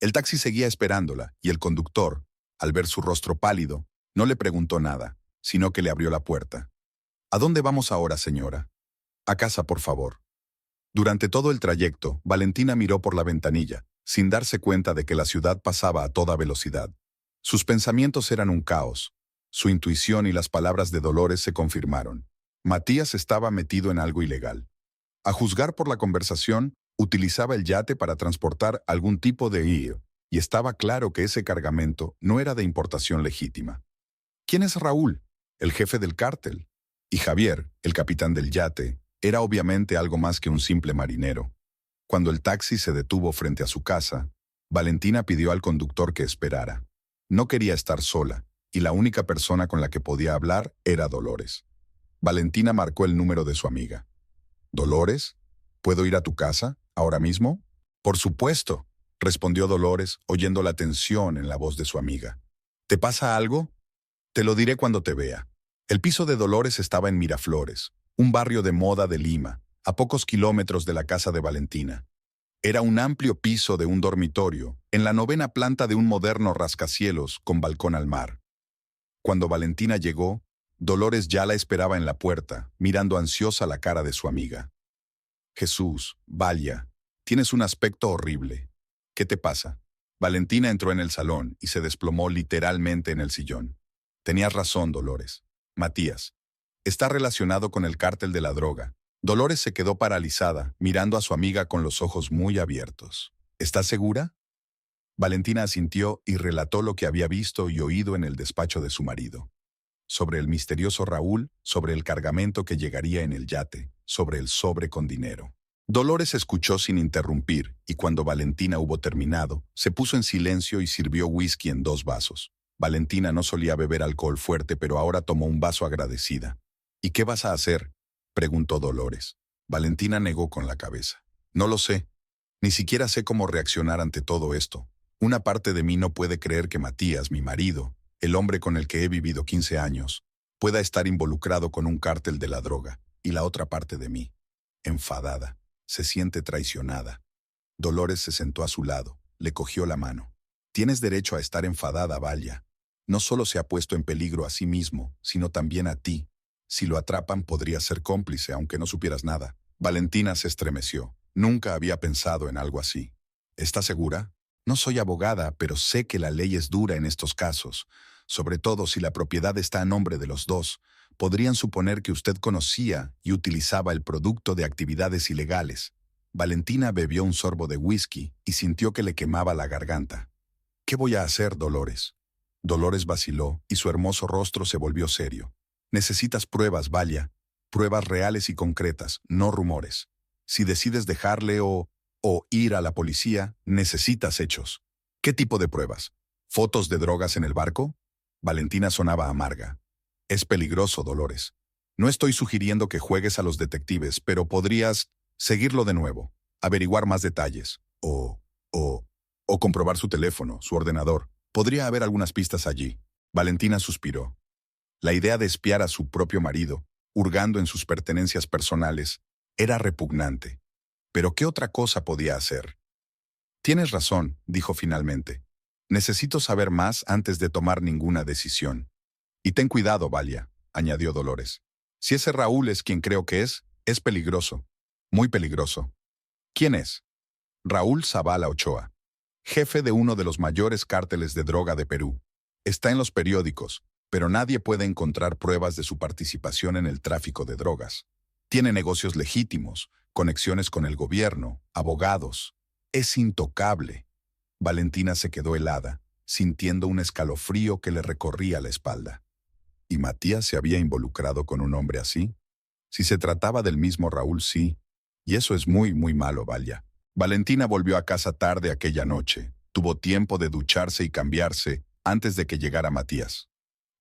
El taxi seguía esperándola y el conductor, al ver su rostro pálido, no le preguntó nada, sino que le abrió la puerta. «¿A dónde vamos ahora, señora?» «A casa, por favor». Durante todo el trayecto, Valentina miró por la ventanilla, sin darse cuenta de que la ciudad pasaba a toda velocidad. Sus pensamientos eran un caos. Su intuición y las palabras de Dolores se confirmaron. Matías estaba metido en algo ilegal. A juzgar por la conversación, utilizaba el yate para transportar algún tipo de IR, y estaba claro que ese cargamento no era de importación legítima. ¿Quién es Raúl? El jefe del cártel. Y Javier, el capitán del yate, era obviamente algo más que un simple marinero. Cuando el taxi se detuvo frente a su casa, Valentina pidió al conductor que esperara. No quería estar sola, y la única persona con la que podía hablar era Dolores. Valentina marcó el número de su amiga. «¿Dolores? ¿Puedo ir a tu casa, ahora mismo?» «Por supuesto», respondió Dolores, oyendo la tensión en la voz de su amiga. «¿Te pasa algo?» «Te lo diré cuando te vea». El piso de Dolores estaba en Miraflores, un barrio de moda de Lima, a pocos kilómetros de la casa de Valentina. Era un amplio piso de un dormitorio, en la 9ª planta de un moderno rascacielos con balcón al mar. Cuando Valentina llegó, Dolores ya la esperaba en la puerta, mirando ansiosa la cara de su amiga. Jesús, Valia, tienes un aspecto horrible. ¿Qué te pasa? Valentina entró en el salón y se desplomó literalmente en el sillón. Tenías razón, Dolores. Matías. Está relacionado con el cártel de la droga. Dolores se quedó paralizada, mirando a su amiga con los ojos muy abiertos. ¿Estás segura? Valentina asintió y relató lo que había visto y oído en el despacho de su marido. Sobre el misterioso Raúl, sobre el cargamento que llegaría en el yate, sobre el sobre con dinero. Dolores escuchó sin interrumpir, y cuando Valentina hubo terminado, se puso en silencio y sirvió whisky en 2 vasos. Valentina no solía beber alcohol fuerte, pero ahora tomó un vaso agradecida. ¿Y qué vas a hacer?, preguntó Dolores. Valentina negó con la cabeza. No lo sé. Ni siquiera sé cómo reaccionar ante todo esto. Una parte de mí no puede creer que Matías, mi marido, el hombre con el que he vivido 15 años, pueda estar involucrado con un cártel de la droga, y la otra parte de mí, enfadada, se siente traicionada. Dolores se sentó a su lado, le cogió la mano. Tienes derecho a estar enfadada, Valia. No solo se ha puesto en peligro a sí mismo, sino también a ti. Si lo atrapan, podrías ser cómplice, aunque no supieras nada. Valentina se estremeció. Nunca había pensado en algo así. ¿Estás segura? No soy abogada, pero sé que la ley es dura en estos casos. Sobre todo si la propiedad está a nombre de los dos. Podrían suponer que usted conocía y utilizaba el producto de actividades ilegales. Valentina bebió un sorbo de whisky y sintió que le quemaba la garganta. ¿Qué voy a hacer, Dolores? Dolores vaciló y su hermoso rostro se volvió serio. Necesitas pruebas, Valia. Pruebas reales y concretas, no rumores. Si decides dejarle o ir a la policía, necesitas hechos. ¿Qué tipo de pruebas? ¿Fotos de drogas en el barco? Valentina sonaba amarga. Es peligroso, Dolores. No estoy sugiriendo que juegues a los detectives, pero podrías seguirlo de nuevo, averiguar más detalles, o comprobar su teléfono, su ordenador. Podría haber algunas pistas allí. Valentina suspiró. La idea de espiar a su propio marido, hurgando en sus pertenencias personales, era repugnante. ¿Pero qué otra cosa podía hacer? Tienes razón, dijo finalmente. Necesito saber más antes de tomar ninguna decisión. Y ten cuidado, Valia, añadió Dolores. Si ese Raúl es quien creo que es peligroso. Muy peligroso. ¿Quién es? Raúl Zavala Ochoa, jefe de uno de los mayores cárteles de droga de Perú. Está en los periódicos, pero nadie puede encontrar pruebas de su participación en el tráfico de drogas. Tiene negocios legítimos, conexiones con el gobierno, abogados. Es intocable. Valentina se quedó helada, sintiendo un escalofrío que le recorría la espalda. ¿Y Matías se había involucrado con un hombre así? Si se trataba del mismo Raúl, sí. Y eso es muy, muy malo, Valia. Valentina volvió a casa tarde aquella noche. Tuvo tiempo de ducharse y cambiarse antes de que llegara Matías.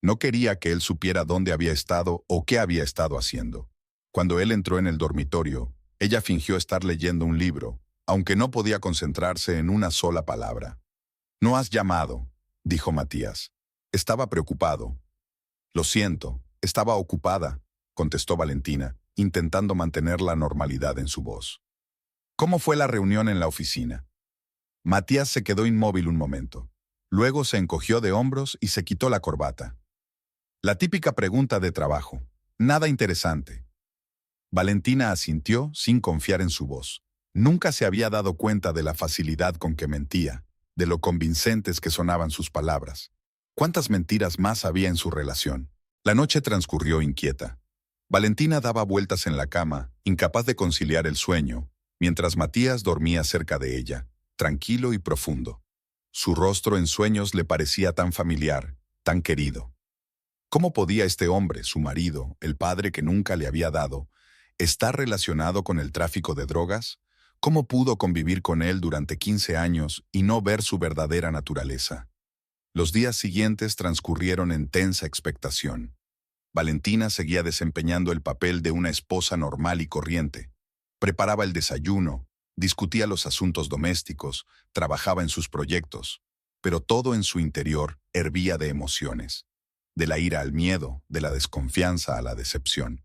No quería que él supiera dónde había estado o qué había estado haciendo. Cuando él entró en el dormitorio, ella fingió estar leyendo un libro, aunque no podía concentrarse en una sola palabra. «No has llamado», dijo Matías. Estaba preocupado. «Lo siento, estaba ocupada», contestó Valentina, intentando mantener la normalidad en su voz. ¿Cómo fue la reunión en la oficina? Matías se quedó inmóvil un momento. Luego se encogió de hombros y se quitó la corbata. La típica pregunta de trabajo. Nada interesante. Valentina asintió sin confiar en su voz. Nunca se había dado cuenta de la facilidad con que mentía, de lo convincentes que sonaban sus palabras. ¿Cuántas mentiras más había en su relación? La noche transcurrió inquieta. Valentina daba vueltas en la cama, incapaz de conciliar el sueño, mientras Matías dormía cerca de ella, tranquilo y profundo. Su rostro en sueños le parecía tan familiar, tan querido. ¿Cómo podía este hombre, su marido, el padre que nunca le había dado, estar relacionado con el tráfico de drogas? ¿Cómo pudo convivir con él durante 15 años y no ver su verdadera naturaleza? Los días siguientes transcurrieron en tensa expectación. Valentina seguía desempeñando el papel de una esposa normal y corriente. Preparaba el desayuno, discutía los asuntos domésticos, trabajaba en sus proyectos, pero todo en su interior hervía de emociones, de la ira al miedo, de la desconfianza a la decepción.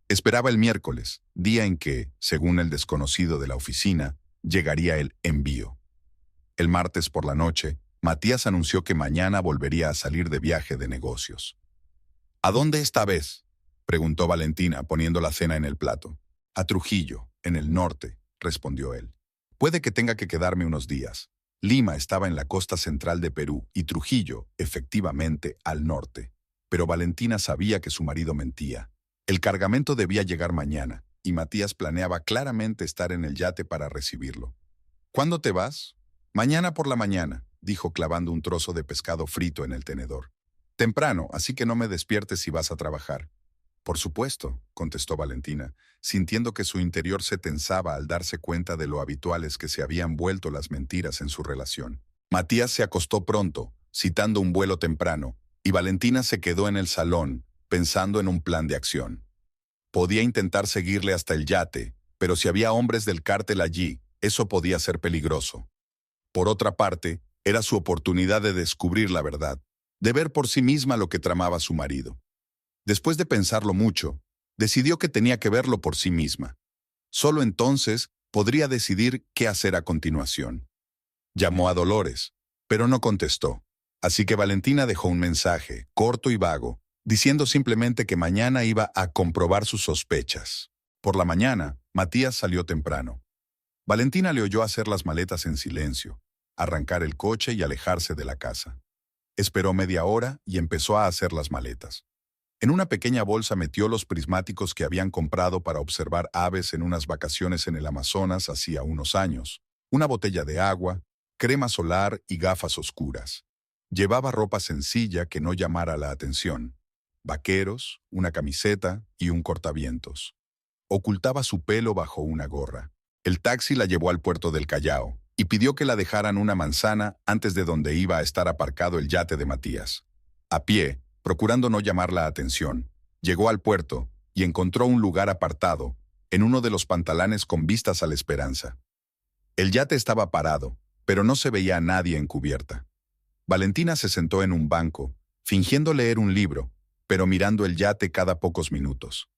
Esperaba el miércoles, día en que, según el desconocido de la oficina, llegaría el envío. El martes por la noche, Matías anunció que mañana volvería a salir de viaje de negocios. ¿A dónde esta vez?, preguntó Valentina, poniendo la cena en el plato. A Trujillo, en el norte, respondió él. Puede que tenga que quedarme unos días. Lima estaba en la costa central de Perú y Trujillo, efectivamente, al norte. Pero Valentina sabía que su marido mentía. El cargamento debía llegar mañana, y Matías planeaba claramente estar en el yate para recibirlo. ¿Cuándo te vas? Mañana por la mañana, dijo clavando un trozo de pescado frito en el tenedor. Temprano, así que no me despiertes si vas a trabajar. Por supuesto, contestó Valentina, sintiendo que su interior se tensaba al darse cuenta de lo habituales que se habían vuelto las mentiras en su relación. Matías se acostó pronto, citando un vuelo temprano, y Valentina se quedó en el salón, pensando en un plan de acción. Podía intentar seguirle hasta el yate, pero si había hombres del cártel allí, eso podía ser peligroso. Por otra parte, era su oportunidad de descubrir la verdad, de ver por sí misma lo que tramaba su marido. Después de pensarlo mucho, decidió que tenía que verlo por sí misma. Solo entonces podría decidir qué hacer a continuación. Llamó a Dolores, pero no contestó. Así que Valentina dejó un mensaje, corto y vago, diciendo simplemente que mañana iba a comprobar sus sospechas. Por la mañana, Matías salió temprano. Valentina le oyó hacer las maletas en silencio, arrancar el coche y alejarse de la casa. Esperó media hora y empezó a hacer las maletas. En una pequeña bolsa metió los prismáticos que habían comprado para observar aves en unas vacaciones en el Amazonas hacía unos años, una botella de agua, crema solar y gafas oscuras. Llevaba ropa sencilla que no llamara la atención. Vaqueros, una camiseta y un cortavientos. Ocultaba su pelo bajo una gorra. El taxi la llevó al puerto del Callao y pidió que la dejaran una manzana antes de donde iba a estar aparcado el yate de Matías. A pie, procurando no llamar la atención, llegó al puerto y encontró un lugar apartado, en uno de los pantalanes con vistas a la Esperanza. El yate estaba parado, pero no se veía a nadie en cubierta. Valentina se sentó en un banco, fingiendo leer un libro, pero mirando el yate cada pocos minutos.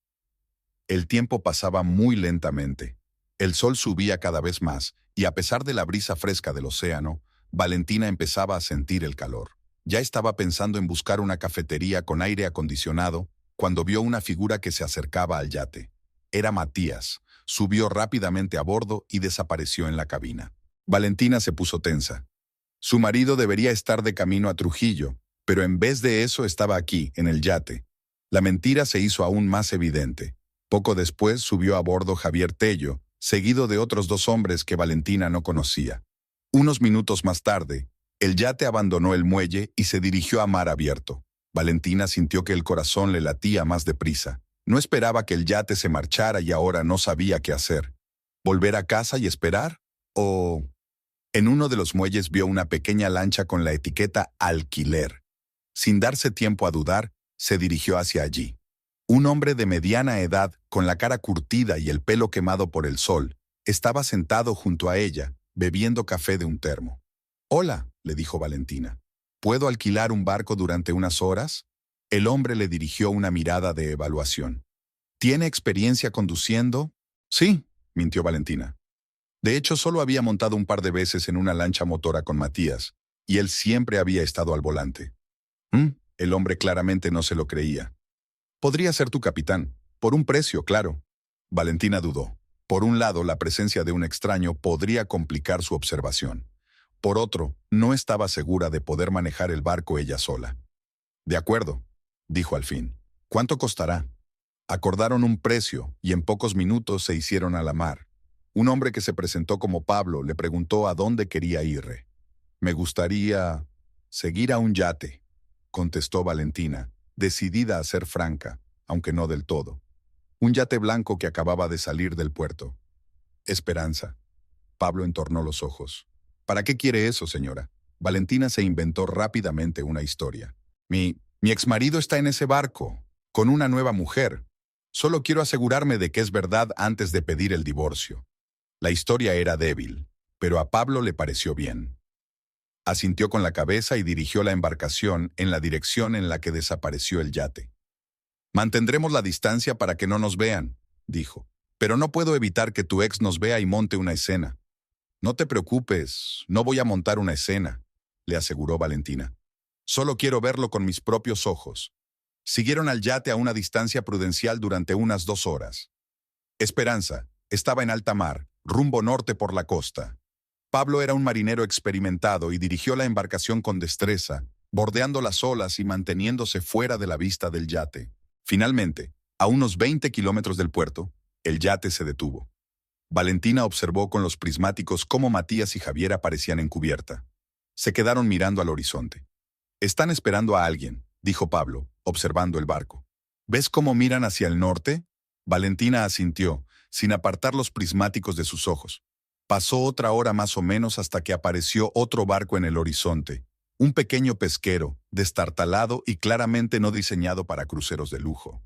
El tiempo pasaba muy lentamente. El sol subía cada vez más, y a pesar de la brisa fresca del océano, Valentina empezaba a sentir el calor. Ya estaba pensando en buscar una cafetería con aire acondicionado, cuando vio una figura que se acercaba al yate. Era Matías. Subió rápidamente a bordo y desapareció en la cabina. Valentina se puso tensa. Su marido debería estar de camino a Trujillo, pero en vez de eso estaba aquí, en el yate. La mentira se hizo aún más evidente. Poco después subió a bordo Javier Tello, seguido de otros 2 hombres que Valentina no conocía. Unos minutos más tarde, el yate abandonó el muelle y se dirigió a mar abierto. Valentina sintió que el corazón le latía más deprisa. No esperaba que el yate se marchara y ahora no sabía qué hacer. ¿Volver a casa y esperar? ¿O...? En uno de los muelles vio una pequeña lancha con la etiqueta alquiler. Sin darse tiempo a dudar, se dirigió hacia allí. Un hombre de mediana edad, con la cara curtida y el pelo quemado por el sol, estaba sentado junto a ella, bebiendo café de un termo. «Hola», le dijo Valentina. «¿Puedo alquilar un barco durante unas horas?» El hombre le dirigió una mirada de evaluación. «¿Tiene experiencia conduciendo?» «Sí», mintió Valentina. De hecho, solo había montado un par de veces en una lancha motora con Matías, y él siempre había estado al volante. El hombre claramente no se lo creía. «Podría ser tu capitán, por un precio, claro». Valentina dudó. Por un lado, la presencia de un extraño podría complicar su observación. Por otro, no estaba segura de poder manejar el barco ella sola. «De acuerdo», dijo al fin. «¿Cuánto costará?» Acordaron un precio y en pocos minutos se hicieron a la mar. Un hombre que se presentó como Pablo le preguntó a dónde quería ir. «Me gustaría seguir a un yate», contestó Valentina, decidida a ser franca, aunque no del todo. Un yate blanco que acababa de salir del puerto. «Esperanza». Pablo entornó los ojos. «¿Para qué quiere eso, señora?» Valentina se inventó rápidamente una historia. Mi exmarido está en ese barco, con una nueva mujer. Solo quiero asegurarme de que es verdad antes de pedir el divorcio». La historia era débil, pero a Pablo le pareció bien. Asintió con la cabeza y dirigió la embarcación en la dirección en la que desapareció el yate. «Mantendremos la distancia para que no nos vean», dijo. «Pero no puedo evitar que tu ex nos vea y monte una escena». «No te preocupes, no voy a montar una escena». le aseguró Valentina. Solo quiero verlo con mis propios ojos. Siguieron al yate a una distancia prudencial durante unas 2 horas. Esperanza estaba en alta mar, rumbo norte por la costa. Pablo era un marinero experimentado y dirigió la embarcación con destreza, bordeando las olas y manteniéndose fuera de la vista del yate. Finalmente, a unos 20 kilómetros del puerto, el yate se detuvo. Valentina observó con los prismáticos cómo Matías y Javier aparecían en cubierta. Se quedaron mirando al horizonte. «Están esperando a alguien», dijo Pablo, observando el barco. «¿Ves cómo miran hacia el norte?» Valentina asintió, sin apartar los prismáticos de sus ojos. Pasó otra hora más o menos hasta que apareció otro barco en el horizonte, un pequeño pesquero, destartalado y claramente no diseñado para cruceros de lujo.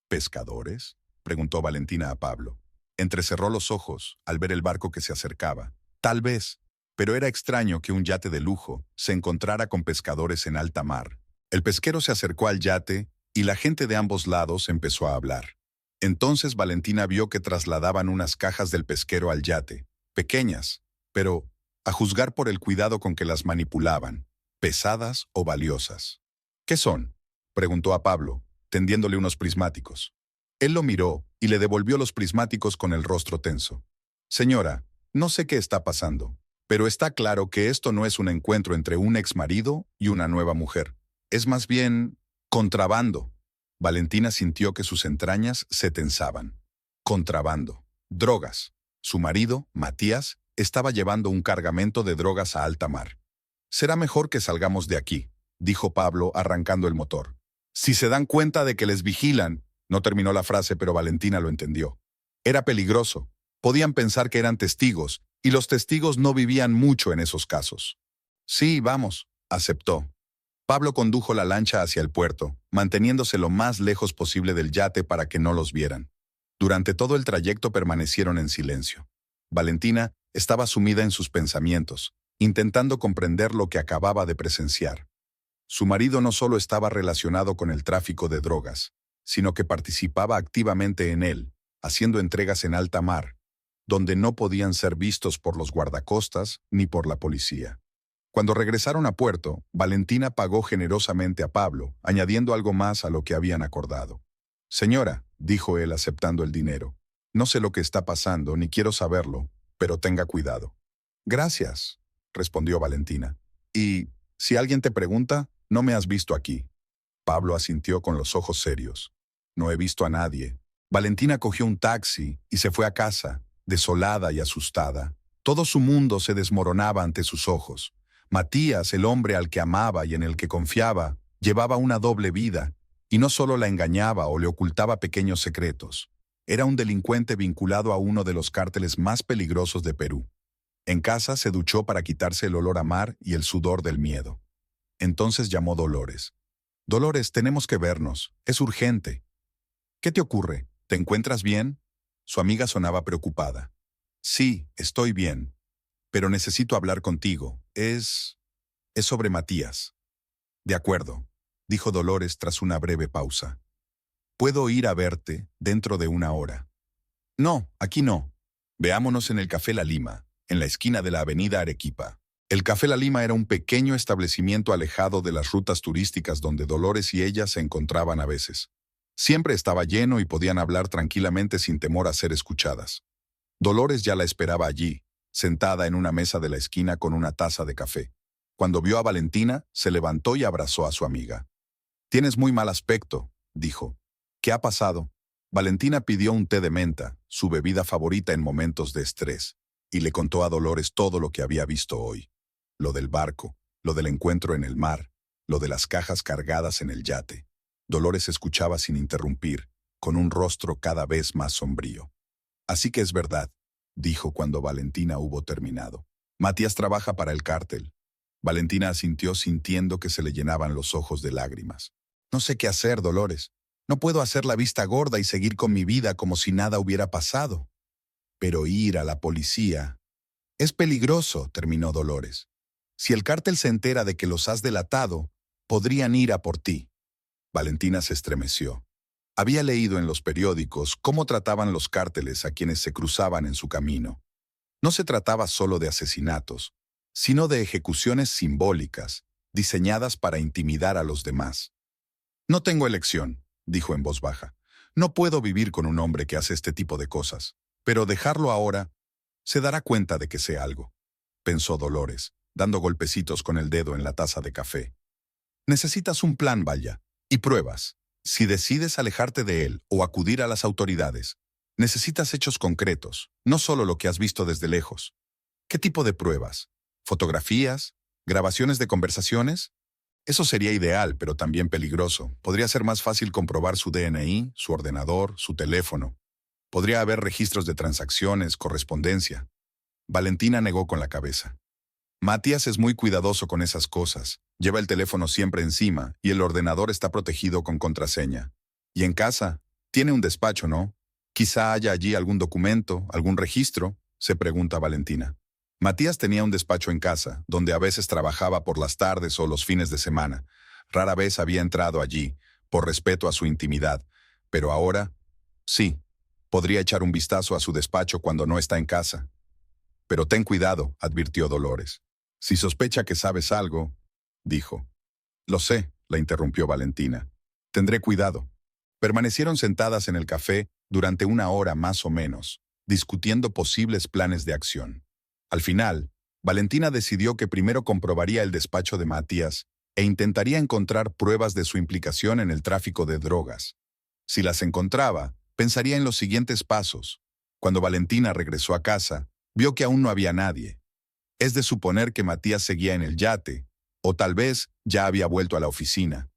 «¿Pescadores?», preguntó Valentina a Pablo. Entrecerró los ojos al ver el barco que se acercaba. Tal vez, pero era extraño que un yate de lujo se encontrara con pescadores en alta mar. El pesquero se acercó al yate y la gente de ambos lados empezó a hablar. Entonces Valentina vio que trasladaban unas cajas del pesquero al yate, pequeñas, pero, a juzgar por el cuidado con que las manipulaban, pesadas o valiosas. «¿Qué son?», preguntó a Pablo, tendiéndole unos prismáticos. Él lo miró y le devolvió los prismáticos con el rostro tenso. «Señora, no sé qué está pasando, pero está claro que esto no es un encuentro entre un exmarido y una nueva mujer. Es más bien contrabando». Valentina sintió que sus entrañas se tensaban. Contrabando. Drogas. Su marido, Matías, estaba llevando un cargamento de drogas a alta mar. «Será mejor que salgamos de aquí», dijo Pablo, arrancando el motor. «Si se dan cuenta de que les vigilan», no terminó la frase, pero Valentina lo entendió. Era peligroso. Podían pensar que eran testigos, y los testigos no vivían mucho en esos casos. «Sí, vamos», aceptó. Pablo condujo la lancha hacia el puerto, manteniéndose lo más lejos posible del yate para que no los vieran. Durante todo el trayecto permanecieron en silencio. Valentina estaba sumida en sus pensamientos, intentando comprender lo que acababa de presenciar. Su marido no solo estaba relacionado con el tráfico de drogas, sino que participaba activamente en él, haciendo entregas en alta mar, donde no podían ser vistos por los guardacostas ni por la policía. Cuando regresaron a puerto, Valentina pagó generosamente a Pablo, añadiendo algo más a lo que habían acordado. «Señora», dijo él aceptando el dinero, «no sé lo que está pasando ni quiero saberlo, pero tenga cuidado». «Gracias», respondió Valentina. «Y, si alguien te pregunta, no me has visto aquí». Pablo asintió con los ojos serios. «No he visto a nadie». Valentina cogió un taxi y se fue a casa, desolada y asustada. Todo su mundo se desmoronaba ante sus ojos. Matías, el hombre al que amaba y en el que confiaba, llevaba una doble vida, y no solo la engañaba o le ocultaba pequeños secretos. Era un delincuente vinculado a uno de los cárteles más peligrosos de Perú. En casa se duchó para quitarse el olor a mar y el sudor del miedo. Entonces llamó Dolores. «Dolores, tenemos que vernos. Es urgente». «¿Qué te ocurre? ¿Te encuentras bien?» Su amiga sonaba preocupada. «Sí, estoy bien. Pero necesito hablar contigo. Es sobre Matías». «De acuerdo», dijo Dolores tras una breve pausa. «Puedo ir a verte dentro de 1 hora». «No, aquí no. Veámonos en el Café La Lima, en la esquina de la avenida Arequipa». El Café La Lima era un pequeño establecimiento alejado de las rutas turísticas donde Dolores y ella se encontraban a veces. Siempre estaba lleno y podían hablar tranquilamente sin temor a ser escuchadas. Dolores ya la esperaba allí, sentada en una mesa de la esquina con una taza de café. Cuando vio a Valentina, se levantó y abrazó a su amiga. «Tienes muy mal aspecto», dijo. «¿Qué ha pasado?» Valentina pidió un té de menta, su bebida favorita en momentos de estrés, y le contó a Dolores todo lo que había visto hoy. Lo del barco, lo del encuentro en el mar, lo de las cajas cargadas en el yate. Dolores escuchaba sin interrumpir, con un rostro cada vez más sombrío. «Así que es verdad», dijo cuando Valentina hubo terminado. «Matías trabaja para el cártel». Valentina asintió sintiendo que se le llenaban los ojos de lágrimas. «No sé qué hacer, Dolores. No puedo hacer la vista gorda y seguir con mi vida como si nada hubiera pasado». «Pero ir a la policía...» «Es peligroso», terminó Dolores. «Si el cártel se entera de que los has delatado, podrían ir a por ti». Valentina se estremeció. Había leído en los periódicos cómo trataban los cárteles a quienes se cruzaban en su camino. No se trataba solo de asesinatos, sino de ejecuciones simbólicas, diseñadas para intimidar a los demás. No tengo elección, dijo en voz baja. No puedo vivir con un hombre que hace este tipo de cosas, pero dejarlo ahora se dará cuenta de que sé algo, pensó Dolores, dando golpecitos con el dedo en la taza de café. Necesitas un plan, Vaya, y pruebas. Si decides alejarte de él o acudir a las autoridades, necesitas hechos concretos, no solo lo que has visto desde lejos. ¿Qué tipo de pruebas? ¿Fotografías? ¿Grabaciones de conversaciones? Eso sería ideal, pero también peligroso. Podría ser más fácil comprobar su DNI, su ordenador, su teléfono. Podría haber registros de transacciones, correspondencia. Valentina negó con la cabeza. Matías es muy cuidadoso con esas cosas. Lleva el teléfono siempre encima y el ordenador está protegido con contraseña. Y en casa, tiene un despacho, ¿no? Quizá haya allí algún documento, algún registro, se pregunta Valentina. Matías tenía un despacho en casa, donde a veces trabajaba por las tardes o los fines de semana. Rara vez había entrado allí, por respeto a su intimidad. Pero ahora, sí, podría echar un vistazo a su despacho cuando no está en casa. Pero ten cuidado, advirtió Dolores. Si sospecha que sabes algo, dijo. Lo sé, la interrumpió Valentina. Tendré cuidado. Permanecieron sentadas en el café durante una hora más o menos, discutiendo posibles planes de acción. Al final, Valentina decidió que primero comprobaría el despacho de Matías e intentaría encontrar pruebas de su implicación en el tráfico de drogas. Si las encontraba, pensaría en los siguientes pasos. Cuando Valentina regresó a casa, vio que aún no había nadie. Es de suponer que Matías seguía en el yate, o tal vez ya había vuelto a la oficina.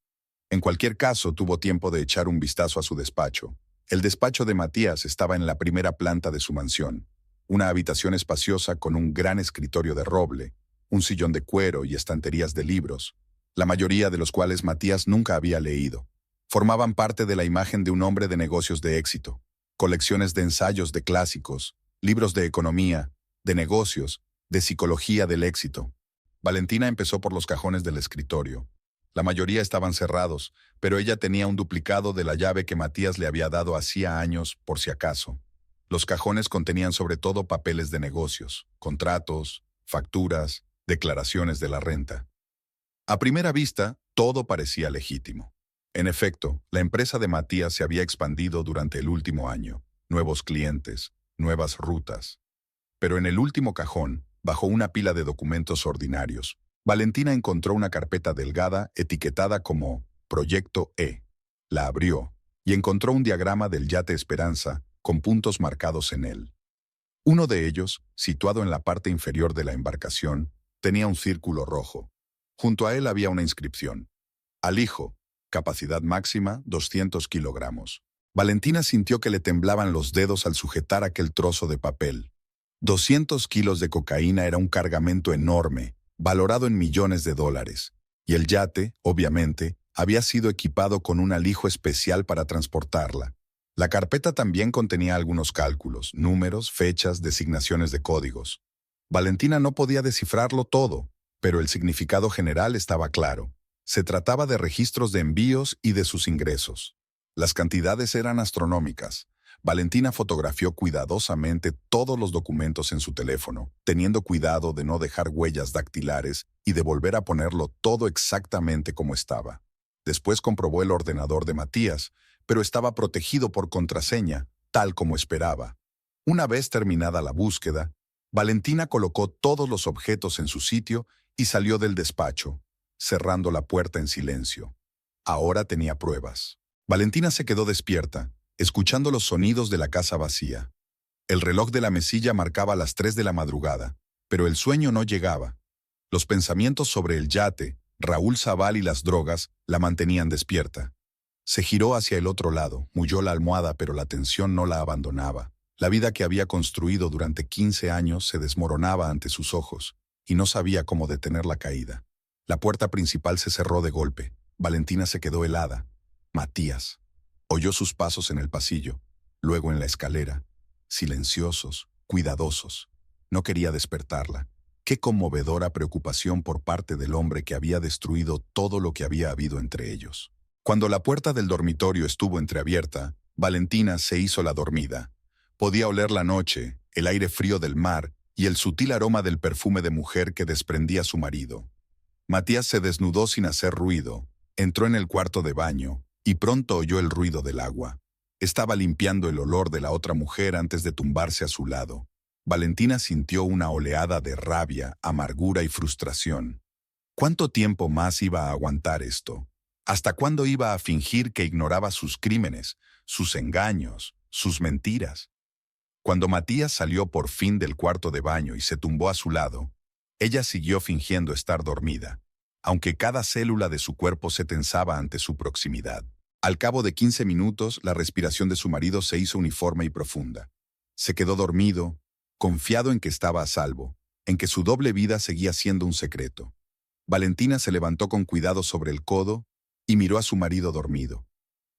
En cualquier caso, tuvo tiempo de echar un vistazo a su despacho. El despacho de Matías estaba en la primera planta de su mansión, una habitación espaciosa con un gran escritorio de roble, un sillón de cuero y estanterías de libros, la mayoría de los cuales Matías nunca había leído. Formaban parte de la imagen de un hombre de negocios de éxito, colecciones de ensayos de clásicos, libros de economía, de negocios, de psicología del éxito. Valentina empezó por los cajones del escritorio. La mayoría estaban cerrados, pero ella tenía un duplicado de la llave que Matías le había dado hacía años, por si acaso. Los cajones contenían sobre todo papeles de negocios, contratos, facturas, declaraciones de la renta. A primera vista, todo parecía legítimo. En efecto, la empresa de Matías se había expandido durante el último año. Nuevos clientes, nuevas rutas. Pero en el último cajón, bajo una pila de documentos ordinarios, Valentina encontró una carpeta delgada etiquetada como Proyecto E. La abrió y encontró un diagrama del yate Esperanza con puntos marcados en él. Uno de ellos, situado en la parte inferior de la embarcación, tenía un círculo rojo. Junto a él había una inscripción. Al hijo, capacidad máxima 200 kilogramos. Valentina sintió que le temblaban los dedos al sujetar aquel trozo de papel. 200 kilos de cocaína era un cargamento enorme, valorado en millones de dólares. Y el yate, obviamente, había sido equipado con un alijo especial para transportarla. La carpeta también contenía algunos cálculos, números, fechas, designaciones de códigos. Valentina no podía descifrarlo todo, pero el significado general estaba claro. Se trataba de registros de envíos y de sus ingresos. Las cantidades eran astronómicas. Valentina fotografió cuidadosamente todos los documentos en su teléfono, teniendo cuidado de no dejar huellas dactilares y de volver a ponerlo todo exactamente como estaba. Después comprobó el ordenador de Matías, pero estaba protegido por contraseña, tal como esperaba. Una vez terminada la búsqueda, Valentina colocó todos los objetos en su sitio y salió del despacho, cerrando la puerta en silencio. Ahora tenía pruebas. Valentina se quedó despierta, escuchando los sonidos de la casa vacía. El reloj de la mesilla marcaba las 3 de la madrugada, pero el sueño no llegaba. Los pensamientos sobre el yate, Raúl Zabal y las drogas la mantenían despierta. Se giró hacia el otro lado, molló la almohada, pero la tensión no la abandonaba. La vida que había construido durante 15 años se desmoronaba ante sus ojos, y no sabía cómo detener la caída. La puerta principal se cerró de golpe. Valentina se quedó helada. Matías. Oyó sus pasos en el pasillo, luego en la escalera, silenciosos, cuidadosos. No quería despertarla. Qué conmovedora preocupación por parte del hombre que había destruido todo lo que había habido entre ellos. Cuando la puerta del dormitorio estuvo entreabierta, Valentina se hizo la dormida. Podía oler la noche, el aire frío del mar y el sutil aroma del perfume de mujer que desprendía su marido. Matías se desnudó sin hacer ruido, entró en el cuarto de baño y pronto oyó el ruido del agua. Estaba limpiando el olor de la otra mujer antes de tumbarse a su lado. Valentina sintió una oleada de rabia, amargura y frustración. ¿Cuánto tiempo más iba a aguantar esto? ¿Hasta cuándo iba a fingir que ignoraba sus crímenes, sus engaños, sus mentiras? Cuando Matías salió por fin del cuarto de baño y se tumbó a su lado, ella siguió fingiendo estar dormida, aunque cada célula de su cuerpo se tensaba ante su proximidad. Al cabo de 15 minutos, la respiración de su marido se hizo uniforme y profunda. Se quedó dormido, confiado en que estaba a salvo, en que su doble vida seguía siendo un secreto. Valentina se levantó con cuidado sobre el codo y miró a su marido dormido.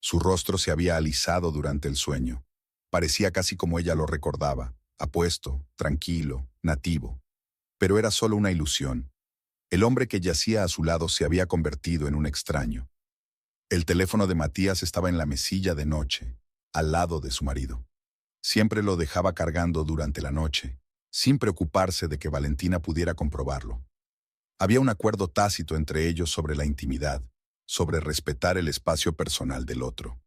Su rostro se había alisado durante el sueño. Parecía casi como ella lo recordaba, apuesto, tranquilo, nativo. Pero era solo una ilusión. El hombre que yacía a su lado se había convertido en un extraño. El teléfono de Matías estaba en la mesilla de noche, al lado de su marido. Siempre lo dejaba cargando durante la noche, sin preocuparse de que Valentina pudiera comprobarlo. Había un acuerdo tácito entre ellos sobre la intimidad, sobre respetar el espacio personal del otro.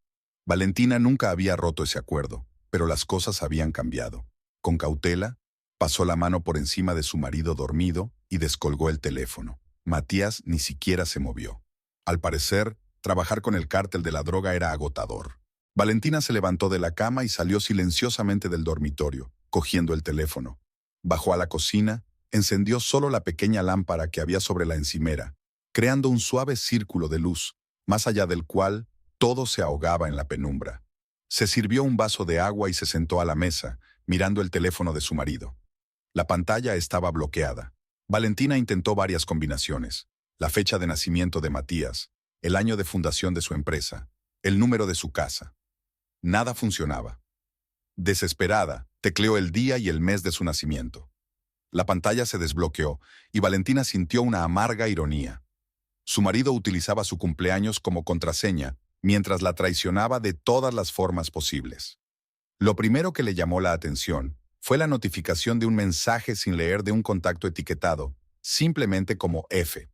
Valentina nunca había roto ese acuerdo, pero las cosas habían cambiado. Con cautela, pasó la mano por encima de su marido dormido y descolgó el teléfono. Matías ni siquiera se movió. Al parecer, trabajar con el cártel de la droga era agotador. Valentina se levantó de la cama y salió silenciosamente del dormitorio, cogiendo el teléfono. Bajó a la cocina, encendió solo la pequeña lámpara que había sobre la encimera, creando un suave círculo de luz, más allá del cual todo se ahogaba en la penumbra. Se sirvió un vaso de agua y se sentó a la mesa, mirando el teléfono de su marido. La pantalla estaba bloqueada. Valentina intentó varias combinaciones: la fecha de nacimiento de Matías, el año de fundación de su empresa, el número de su casa. Nada funcionaba. Desesperada, tecleó el día y el mes de su nacimiento. La pantalla se desbloqueó y Valentina sintió una amarga ironía. Su marido utilizaba su cumpleaños como contraseña, mientras la traicionaba de todas las formas posibles. Lo primero que le llamó la atención fue la notificación de un mensaje sin leer de un contacto etiquetado, simplemente como F.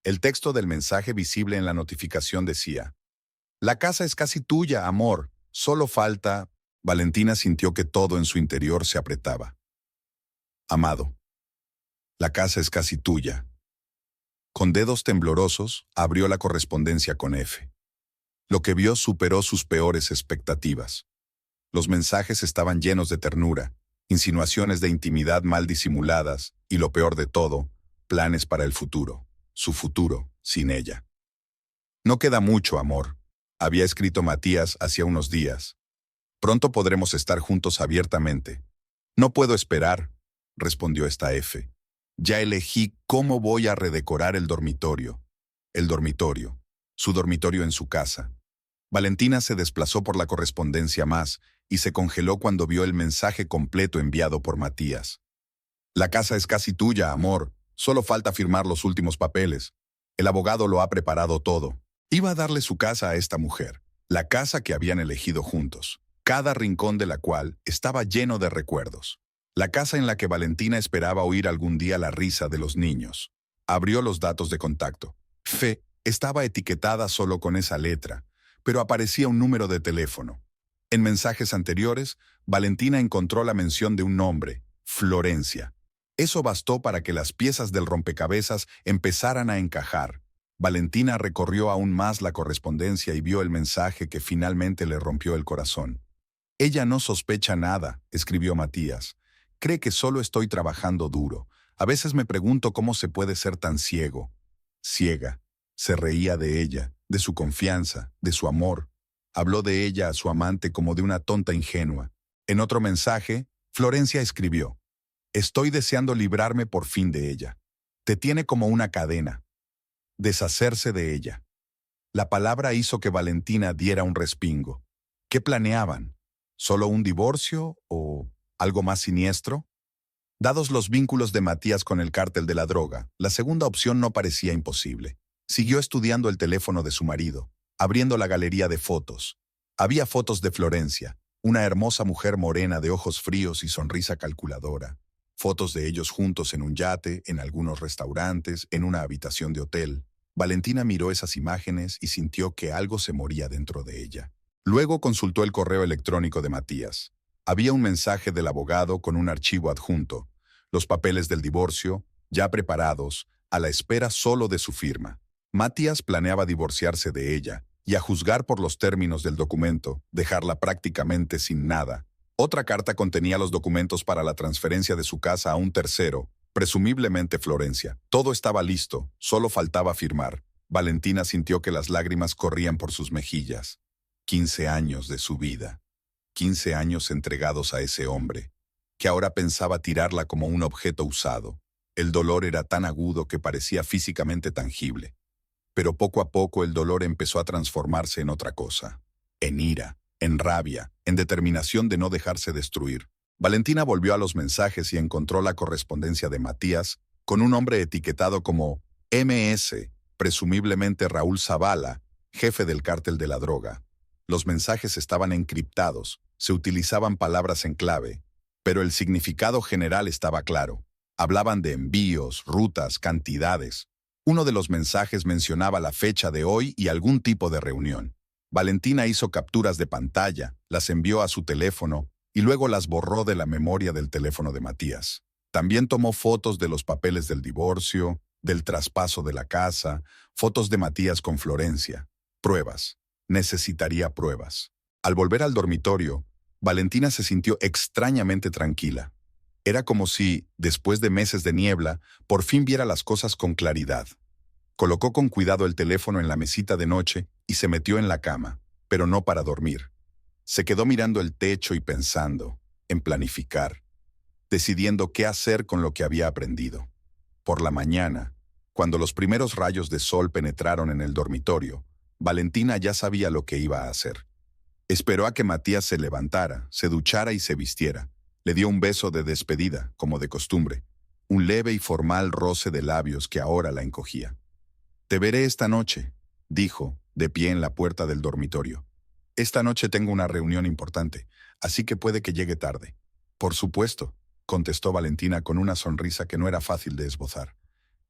El texto del mensaje visible en la notificación decía: «La casa es casi tuya, amor, solo falta...». Valentina sintió que todo en su interior se apretaba. «Amado, la casa es casi tuya». Con dedos temblorosos, abrió la correspondencia con F. Lo que vio superó sus peores expectativas. Los mensajes estaban llenos de ternura, insinuaciones de intimidad mal disimuladas y, lo peor de todo, planes para el futuro, su futuro sin ella. «No queda mucho, amor», había escrito Matías hacía unos días. «Pronto podremos estar juntos abiertamente». «No puedo esperar», respondió esta F. «Ya elegí cómo voy a redecorar el dormitorio». El dormitorio, su dormitorio en su casa. Valentina se desplazó por la correspondencia más y se congeló cuando vio el mensaje completo enviado por Matías. «La casa es casi tuya, amor. Solo falta firmar los últimos papeles. El abogado lo ha preparado todo». Iba a darle su casa a esta mujer, la casa que habían elegido juntos, cada rincón de la cual estaba lleno de recuerdos. La casa en la que Valentina esperaba oír algún día la risa de los niños. Abrió los datos de contacto. F estaba etiquetada solo con esa letra, pero aparecía un número de teléfono. En mensajes anteriores, Valentina encontró la mención de un nombre: Florencia. Eso bastó para que las piezas del rompecabezas empezaran a encajar. Valentina recorrió aún más la correspondencia y vio el mensaje que finalmente le rompió el corazón. «Ella no sospecha nada», escribió Matías. «Cree que solo estoy trabajando duro. A veces me pregunto cómo se puede ser tan ciego». Ciega. Se reía de ella, de su confianza, de su amor. Habló de ella a su amante como de una tonta ingenua. En otro mensaje, Florencia escribió: «Estoy deseando librarme por fin de ella. Te tiene como una cadena». Deshacerse de ella. La palabra hizo que Valentina diera un respingo. ¿Qué planeaban? ¿Solo un divorcio o algo más siniestro? Dados los vínculos de Matías con el cártel de la droga, la segunda opción no parecía imposible. Siguió estudiando el teléfono de su marido, abriendo la galería de fotos. Había fotos de Florencia, una hermosa mujer morena de ojos fríos y sonrisa calculadora. Fotos de ellos juntos en un yate, en algunos restaurantes, en una habitación de hotel. Valentina miró esas imágenes y sintió que algo se moría dentro de ella. Luego consultó el correo electrónico de Matías. Había un mensaje del abogado con un archivo adjunto, los papeles del divorcio, ya preparados, a la espera solo de su firma. Matías planeaba divorciarse de ella y, a juzgar por los términos del documento, dejarla prácticamente sin nada. Otra carta contenía los documentos para la transferencia de su casa a un tercero, presumiblemente Florencia. Todo estaba listo, solo faltaba firmar. Valentina sintió que las lágrimas corrían por sus mejillas. 15 años de su vida. 15 años entregados a ese hombre, que ahora pensaba tirarla como un objeto usado. El dolor era tan agudo que parecía físicamente tangible. Pero poco a poco el dolor empezó a transformarse en otra cosa. En ira, en rabia, en determinación de no dejarse destruir. Valentina volvió a los mensajes y encontró la correspondencia de Matías con un hombre etiquetado como MS, presumiblemente Raúl Zavala, jefe del cártel de la droga. Los mensajes estaban encriptados, se utilizaban palabras en clave, pero el significado general estaba claro. Hablaban de envíos, rutas, cantidades. Uno de los mensajes mencionaba la fecha de hoy y algún tipo de reunión. Valentina hizo capturas de pantalla, las envió a su teléfono y luego las borró de la memoria del teléfono de Matías. También tomó fotos de los papeles del divorcio, del traspaso de la casa, fotos de Matías con Florencia. Pruebas. Necesitaría pruebas. Al volver al dormitorio, Valentina se sintió extrañamente tranquila. Era como si, después de meses de niebla, por fin viera las cosas con claridad. Colocó con cuidado el teléfono en la mesita de noche y se metió en la cama, pero no para dormir. Se quedó mirando el techo y pensando, en planificar, decidiendo qué hacer con lo que había aprendido. Por la mañana, cuando los primeros rayos de sol penetraron en el dormitorio, Valentina ya sabía lo que iba a hacer. Esperó a que Matías se levantara, se duchara y se vistiera. Le dio un beso de despedida, como de costumbre, un leve y formal roce de labios que ahora la encogía. «Te veré esta noche», dijo, de pie en la puerta del dormitorio. «Esta noche tengo una reunión importante, así que puede que llegue tarde». «Por supuesto», contestó Valentina con una sonrisa que no era fácil de esbozar.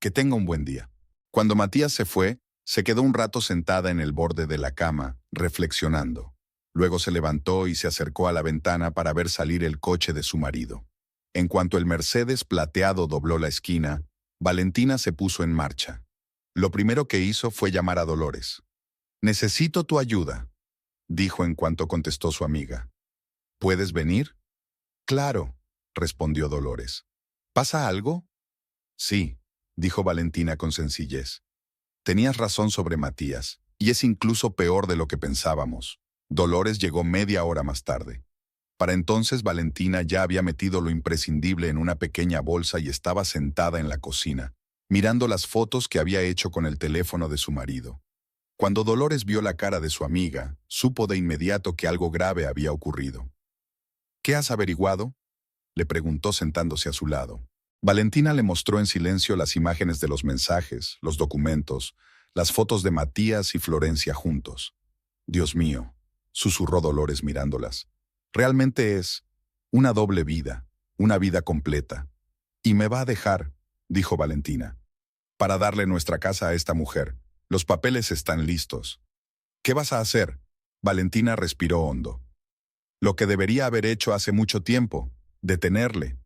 «Que tenga un buen día». Cuando Matías se fue, se quedó un rato sentada en el borde de la cama, reflexionando. Luego se levantó y se acercó a la ventana para ver salir el coche de su marido. En cuanto el Mercedes plateado dobló la esquina, Valentina se puso en marcha. Lo primero que hizo fue llamar a Dolores. «Necesito tu ayuda», dijo en cuanto contestó su amiga. «¿Puedes venir?» «Claro», respondió Dolores. «¿Pasa algo?» «Sí», dijo Valentina con sencillez. «Tenías razón sobre Matías, y es incluso peor de lo que pensábamos». Dolores llegó media hora más tarde. Para entonces Valentina ya había metido lo imprescindible en una pequeña bolsa y estaba sentada en la cocina, mirando las fotos que había hecho con el teléfono de su marido. Cuando Dolores vio la cara de su amiga, supo de inmediato que algo grave había ocurrido. «¿Qué has averiguado?», le preguntó sentándose a su lado. Valentina le mostró en silencio las imágenes de los mensajes, los documentos, las fotos de Matías y Florencia juntos. «Dios mío», susurró Dolores mirándolas. «Realmente es una doble vida, una vida completa. Y me va a dejar», dijo Valentina, «para darle nuestra casa a esta mujer. Los papeles están listos». «¿Qué vas a hacer?», Valentina respiró hondo. «Lo que debería haber hecho hace mucho tiempo, detenerle».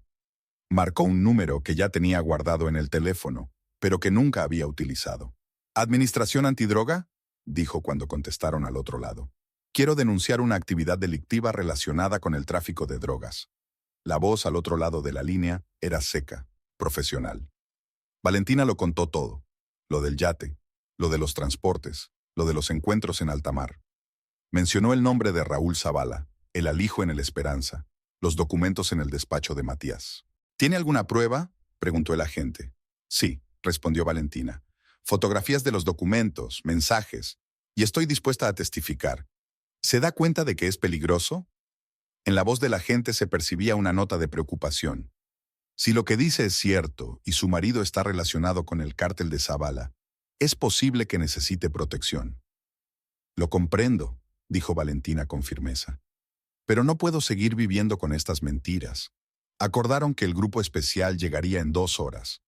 Marcó un número que ya tenía guardado en el teléfono, pero que nunca había utilizado. «¿Administración antidroga?», dijo cuando contestaron al otro lado. «Quiero denunciar una actividad delictiva relacionada con el tráfico de drogas». La voz al otro lado de la línea era seca, profesional. Valentina lo contó todo. Lo del yate, lo de los transportes, lo de los encuentros en alta mar. Mencionó el nombre de Raúl Zavala, el alijo en el Esperanza, los documentos en el despacho de Matías. «¿Tiene alguna prueba?», preguntó el agente. «Sí», respondió Valentina. «Fotografías de los documentos, mensajes, y estoy dispuesta a testificar». «¿Se da cuenta de que es peligroso?». En la voz del agente se percibía una nota de preocupación. «Si lo que dice es cierto y su marido está relacionado con el cártel de Zavala, es posible que necesite protección». «Lo comprendo», dijo Valentina con firmeza. «Pero no puedo seguir viviendo con estas mentiras. Acordaron que el grupo especial llegaría en 2 horas.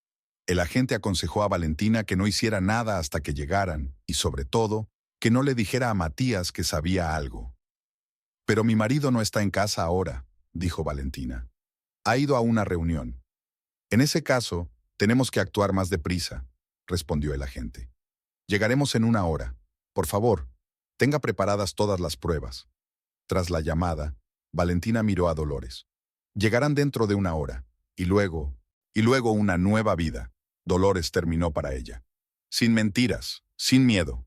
El agente aconsejó a Valentina que no hiciera nada hasta que llegaran y, sobre todo, que no le dijera a Matías que sabía algo. «Pero mi marido no está en casa ahora», dijo Valentina. «Ha ido a una reunión». «En ese caso, tenemos que actuar más deprisa», respondió el agente. «Llegaremos en 1 hora. Por favor, tenga preparadas todas las pruebas». Tras la llamada, Valentina miró a Dolores. «Llegarán dentro de 1 hora, y luego una nueva vida». Dolores terminó para ella. Sin mentiras, sin miedo.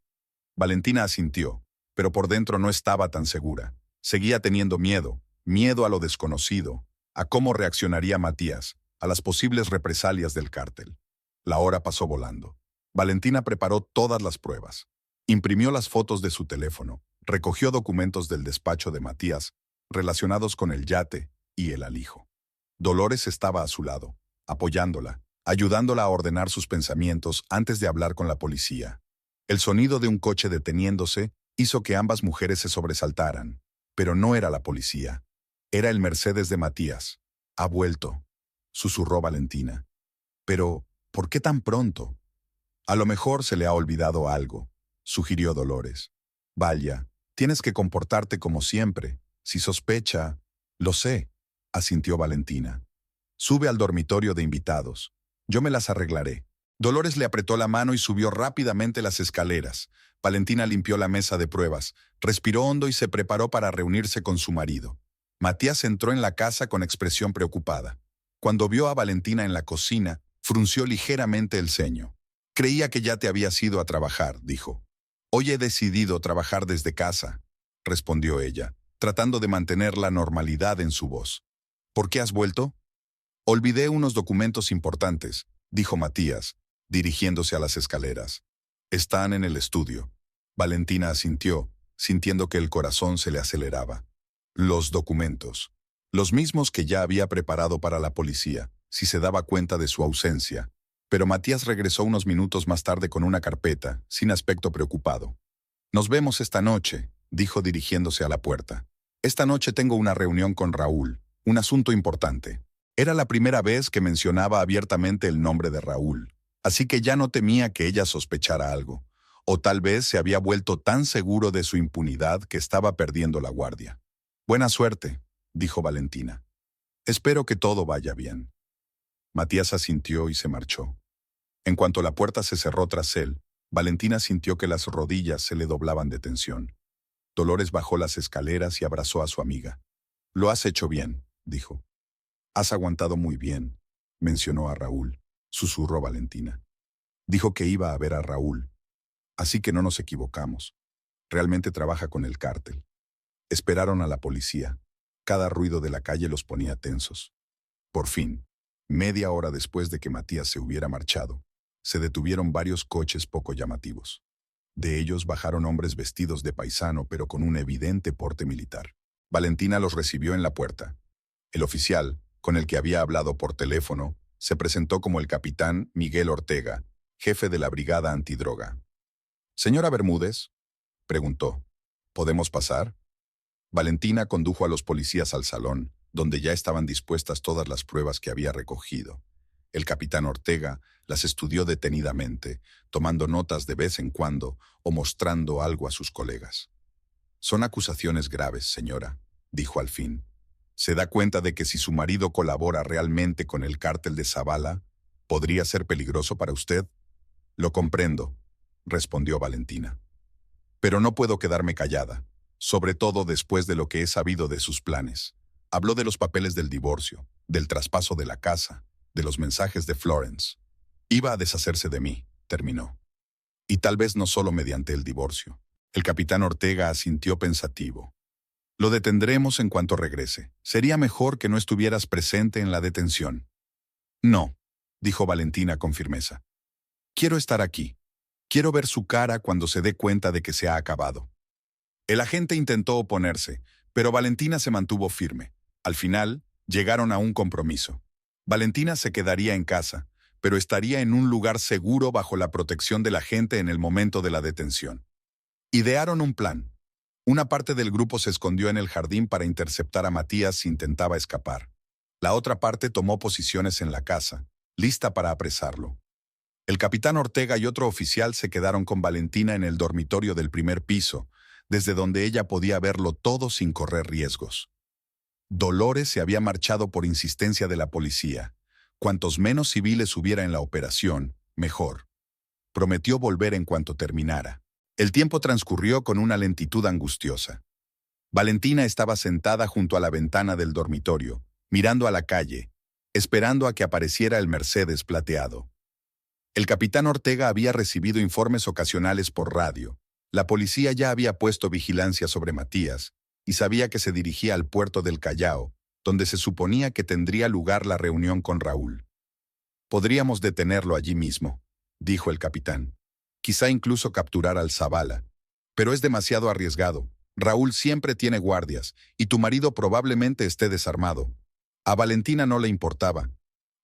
Valentina asintió, pero por dentro no estaba tan segura. Seguía teniendo miedo, miedo a lo desconocido, a cómo reaccionaría Matías, a las posibles represalias del cártel. La hora pasó volando. Valentina preparó todas las pruebas. Imprimió las fotos de su teléfono, recogió documentos del despacho de Matías relacionados con el yate y el alijo. Dolores estaba a su lado, apoyándola, ayudándola a ordenar sus pensamientos antes de hablar con la policía. El sonido de un coche deteniéndose hizo que ambas mujeres se sobresaltaran, pero no era la policía. Era el Mercedes de Matías. «Ha vuelto», susurró Valentina. «Pero, ¿por qué tan pronto?» «A lo mejor se le ha olvidado algo», sugirió Dolores. «Vaya, tienes que comportarte como siempre. Si sospecha...» «Lo sé», asintió Valentina. «Sube al dormitorio de invitados. Yo me las arreglaré». Dolores le apretó la mano y subió rápidamente las escaleras. Valentina limpió la mesa de pruebas, respiró hondo y se preparó para reunirse con su marido. Matías entró en la casa con expresión preocupada. Cuando vio a Valentina en la cocina, frunció ligeramente el ceño. «Creía que ya te habías ido a trabajar», dijo. «Hoy he decidido trabajar desde casa», respondió ella, tratando de mantener la normalidad en su voz. «¿Por qué has vuelto?» «Olvidé unos documentos importantes», dijo Matías, dirigiéndose a las escaleras. «Están en el estudio». Valentina asintió, sintiendo que el corazón se le aceleraba. Los documentos. Los mismos que ya había preparado para la policía, si se daba cuenta de su ausencia. Pero Matías regresó unos minutos más tarde con una carpeta, sin aspecto preocupado. «Nos vemos esta noche», dijo dirigiéndose a la puerta. «Esta noche tengo una reunión con Raúl, un asunto importante». Era la primera vez que mencionaba abiertamente el nombre de Raúl, así que ya no temía que ella sospechara algo, o tal vez se había vuelto tan seguro de su impunidad que estaba perdiendo la guardia. «Buena suerte», dijo Valentina. «Espero que todo vaya bien». Matías asintió y se marchó. En cuanto la puerta se cerró tras él, Valentina sintió que las rodillas se le doblaban de tensión. Dolores bajó las escaleras y abrazó a su amiga. «Lo has hecho bien», dijo. «Has aguantado muy bien», mencionó a Raúl, susurró Valentina. «Dijo que iba a ver a Raúl. Así que no nos equivocamos. Realmente trabaja con el cártel». Esperaron a la policía. Cada ruido de la calle los ponía tensos. Por fin, media hora después de que Matías se hubiera marchado, se detuvieron varios coches poco llamativos. De ellos bajaron hombres vestidos de paisano pero con un evidente porte militar. Valentina los recibió en la puerta. El oficial, con el que había hablado por teléfono, se presentó como el capitán Miguel Ortega, jefe de la brigada antidroga. «Señora Bermúdez», preguntó, «¿podemos pasar?» Valentina condujo a los policías al salón, donde ya estaban dispuestas todas las pruebas que había recogido. El capitán Ortega las estudió detenidamente, tomando notas de vez en cuando o mostrando algo a sus colegas. «Son acusaciones graves, señora», dijo al fin. «¿Se da cuenta de que si su marido colabora realmente con el cártel de Zavala, podría ser peligroso para usted?» «Lo comprendo», respondió Valentina. «Pero no puedo quedarme callada, sobre todo después de lo que he sabido de sus planes». Habló de los papeles del divorcio, del traspaso de la casa, de los mensajes de Florence. «Iba a deshacerse de mí», terminó. «Y tal vez no solo mediante el divorcio». El capitán Ortega asintió pensativo. «Lo detendremos en cuanto regrese. Sería mejor que no estuvieras presente en la detención». «No», dijo Valentina con firmeza. «Quiero estar aquí. Quiero ver su cara cuando se dé cuenta de que se ha acabado». El agente intentó oponerse, pero Valentina se mantuvo firme. Al final, llegaron a un compromiso. Valentina se quedaría en casa, pero estaría en un lugar seguro bajo la protección del agente en el momento de la detención. Idearon un plan. Una parte del grupo se escondió en el jardín para interceptar a Matías si intentaba escapar. La otra parte tomó posiciones en la casa, lista para apresarlo. El capitán Ortega y otro oficial se quedaron con Valentina en el dormitorio del primer piso, desde donde ella podía verlo todo sin correr riesgos. Dolores se había marchado por insistencia de la policía. Cuantos menos civiles hubiera en la operación, mejor. Prometió volver en cuanto terminara. El tiempo transcurrió con una lentitud angustiosa. Valentina estaba sentada junto a la ventana del dormitorio, mirando a la calle, esperando a que apareciera el Mercedes plateado. El capitán Ortega había recibido informes ocasionales por radio. La policía ya había puesto vigilancia sobre Matías y sabía que se dirigía al puerto del Callao, donde se suponía que tendría lugar la reunión con Raúl. «Podríamos detenerlo allí mismo», dijo el capitán. «Quizá incluso capturar al Zavala. Pero es demasiado arriesgado. Raúl siempre tiene guardias, y tu marido probablemente esté desarmado». A Valentina no le importaba.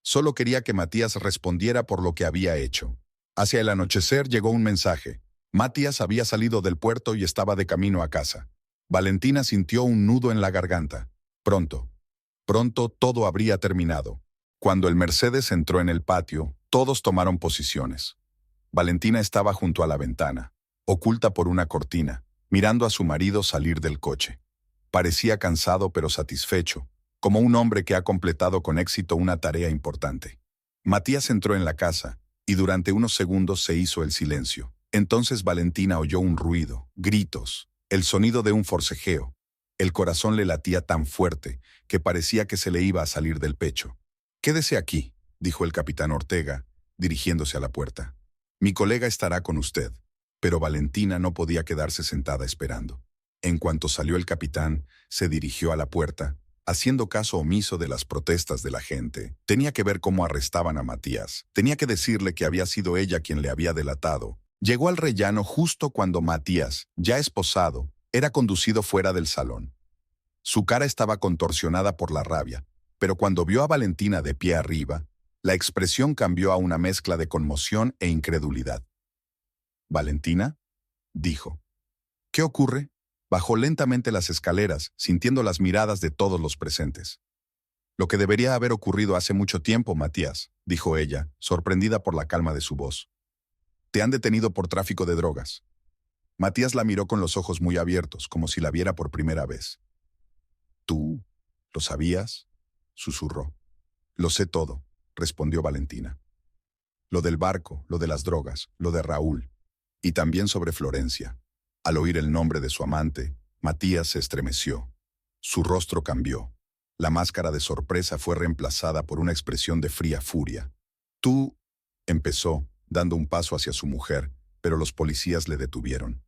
Solo quería que Matías respondiera por lo que había hecho. Hacia el anochecer llegó un mensaje. Matías había salido del puerto y estaba de camino a casa. Valentina sintió un nudo en la garganta. Pronto todo habría terminado. Cuando el Mercedes entró en el patio, todos tomaron posiciones. Valentina estaba junto a la ventana, oculta por una cortina, mirando a su marido salir del coche. Parecía cansado pero satisfecho, como un hombre que ha completado con éxito una tarea importante. Matías entró en la casa, y durante unos segundos se hizo el silencio. Entonces Valentina oyó un ruido, gritos, el sonido de un forcejeo. El corazón le latía tan fuerte que parecía que se le iba a salir del pecho. «Quédese aquí», dijo el capitán Ortega, dirigiéndose a la puerta. «Mi colega estará con usted». Pero Valentina no podía quedarse sentada esperando. En cuanto salió el capitán, se dirigió a la puerta, haciendo caso omiso de las protestas de la gente. Tenía que ver cómo arrestaban a Matías. Tenía que decirle que había sido ella quien le había delatado. Llegó al rellano justo cuando Matías, ya esposado, era conducido fuera del salón. Su cara estaba contorsionada por la rabia, pero cuando vio a Valentina de pie arriba, la expresión cambió a una mezcla de conmoción e incredulidad. «¿Valentina?», dijo. «¿Qué ocurre?». Bajó lentamente las escaleras, sintiendo las miradas de todos los presentes. «Lo que debería haber ocurrido hace mucho tiempo, Matías», dijo ella, sorprendida por la calma de su voz. «Te han detenido por tráfico de drogas». Matías la miró con los ojos muy abiertos, como si la viera por primera vez. «¿Tú lo sabías?», susurró. «Lo sé todo», respondió Valentina. «Lo del barco, lo de las drogas, lo de Raúl, y también sobre Florencia». Al oír el nombre de su amante, Matías se estremeció. Su rostro cambió. La máscara de sorpresa fue reemplazada por una expresión de fría furia. «Tú», empezó, dando un paso hacia su mujer, pero los policías le detuvieron.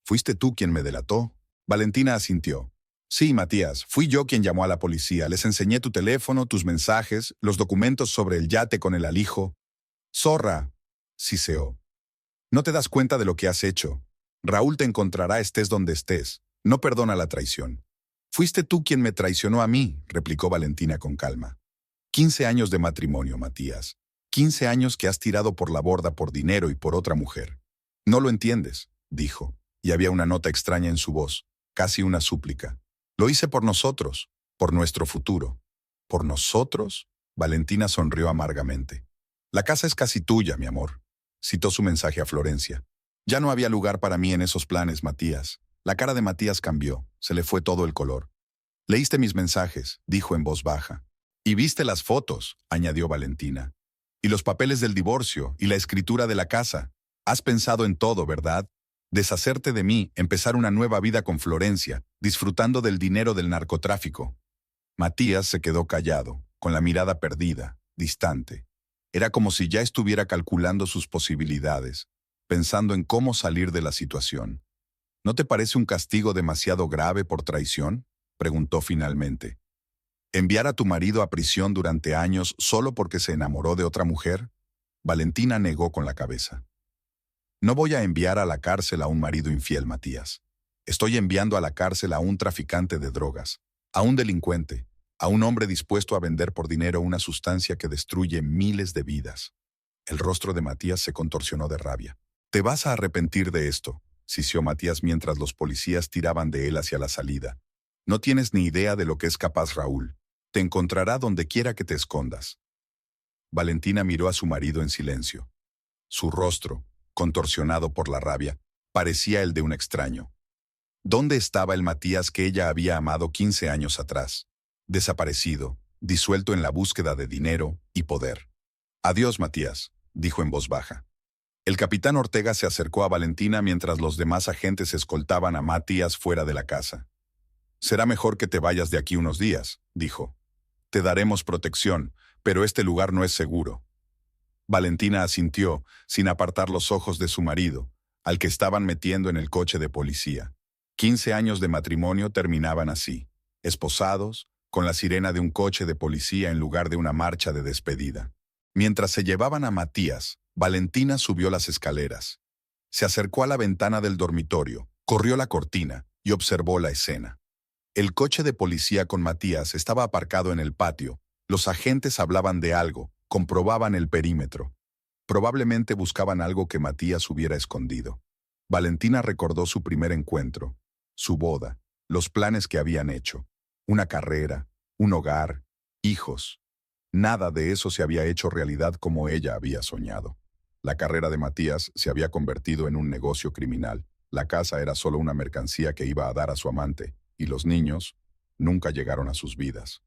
«¿Fuiste tú quien me delató?». Valentina asintió. «Sí, Matías, fui yo quien llamó a la policía. Les enseñé tu teléfono, tus mensajes, los documentos sobre el yate con el alijo». «Zorra», siseó. «No te das cuenta de lo que has hecho. Raúl te encontrará estés donde estés. No perdona la traición». «Fuiste tú quien me traicionó a mí», replicó Valentina con calma. 15 años de matrimonio, Matías. 15 años que has tirado por la borda por dinero y por otra mujer. «No lo entiendes», dijo, y había una nota extraña en su voz, casi una súplica. «Lo hice por nosotros, por nuestro futuro». «¿Por nosotros?». Valentina sonrió amargamente. «La casa es casi tuya, mi amor», citó su mensaje a Florencia. «Ya no había lugar para mí en esos planes, Matías». La cara de Matías cambió, se le fue todo el color. «Leíste mis mensajes», dijo en voz baja. «Y viste las fotos», añadió Valentina. «Y los papeles del divorcio, y la escritura de la casa. Has pensado en todo, ¿verdad? Deshacerte de mí, empezar una nueva vida con Florencia, disfrutando del dinero del narcotráfico». Matías se quedó callado, con la mirada perdida, distante. Era como si ya estuviera calculando sus posibilidades, pensando en cómo salir de la situación. «¿No te parece un castigo demasiado grave por traición?», preguntó finalmente. «¿Enviar a tu marido a prisión durante años solo porque se enamoró de otra mujer?». Valentina negó con la cabeza. «No voy a enviar a la cárcel a un marido infiel, Matías. Estoy enviando a la cárcel a un traficante de drogas, a un delincuente, a un hombre dispuesto a vender por dinero una sustancia que destruye miles de vidas». El rostro de Matías se contorsionó de rabia. «Te vas a arrepentir de esto», sisió Matías mientras los policías tiraban de él hacia la salida. «No tienes ni idea de lo que es capaz Raúl. Te encontrará donde quiera que te escondas. Valentina miró a su marido en silencio. Su rostro, contorsionado por la rabia, parecía el de un extraño. ¿Dónde estaba el Matías que ella había amado 15 años atrás? Desaparecido, disuelto en la búsqueda de dinero y poder. Adiós, Matías, dijo en voz baja. El capitán Ortega se acercó a Valentina mientras los demás agentes escoltaban a Matías fuera de la casa. Será mejor que te vayas de aquí unos días, dijo. Te daremos protección, pero este lugar no es seguro. Valentina asintió, sin apartar los ojos de su marido, al que estaban metiendo en el coche de policía. 15 años de matrimonio terminaban así, esposados, con la sirena de un coche de policía en lugar de una marcha de despedida. Mientras se llevaban a Matías, Valentina subió las escaleras. Se acercó a la ventana del dormitorio, corrió la cortina y observó la escena. El coche de policía con Matías estaba aparcado en el patio. Los agentes hablaban de algo, comprobaban el perímetro. Probablemente buscaban algo que Matías hubiera escondido. Valentina recordó su primer encuentro, su boda, los planes que habían hecho. Una carrera, un hogar, hijos. Nada de eso se había hecho realidad como ella había soñado. La carrera de Matías se había convertido en un negocio criminal. La casa era solo una mercancía que iba a dar a su amante, y los niños nunca llegaron a sus vidas.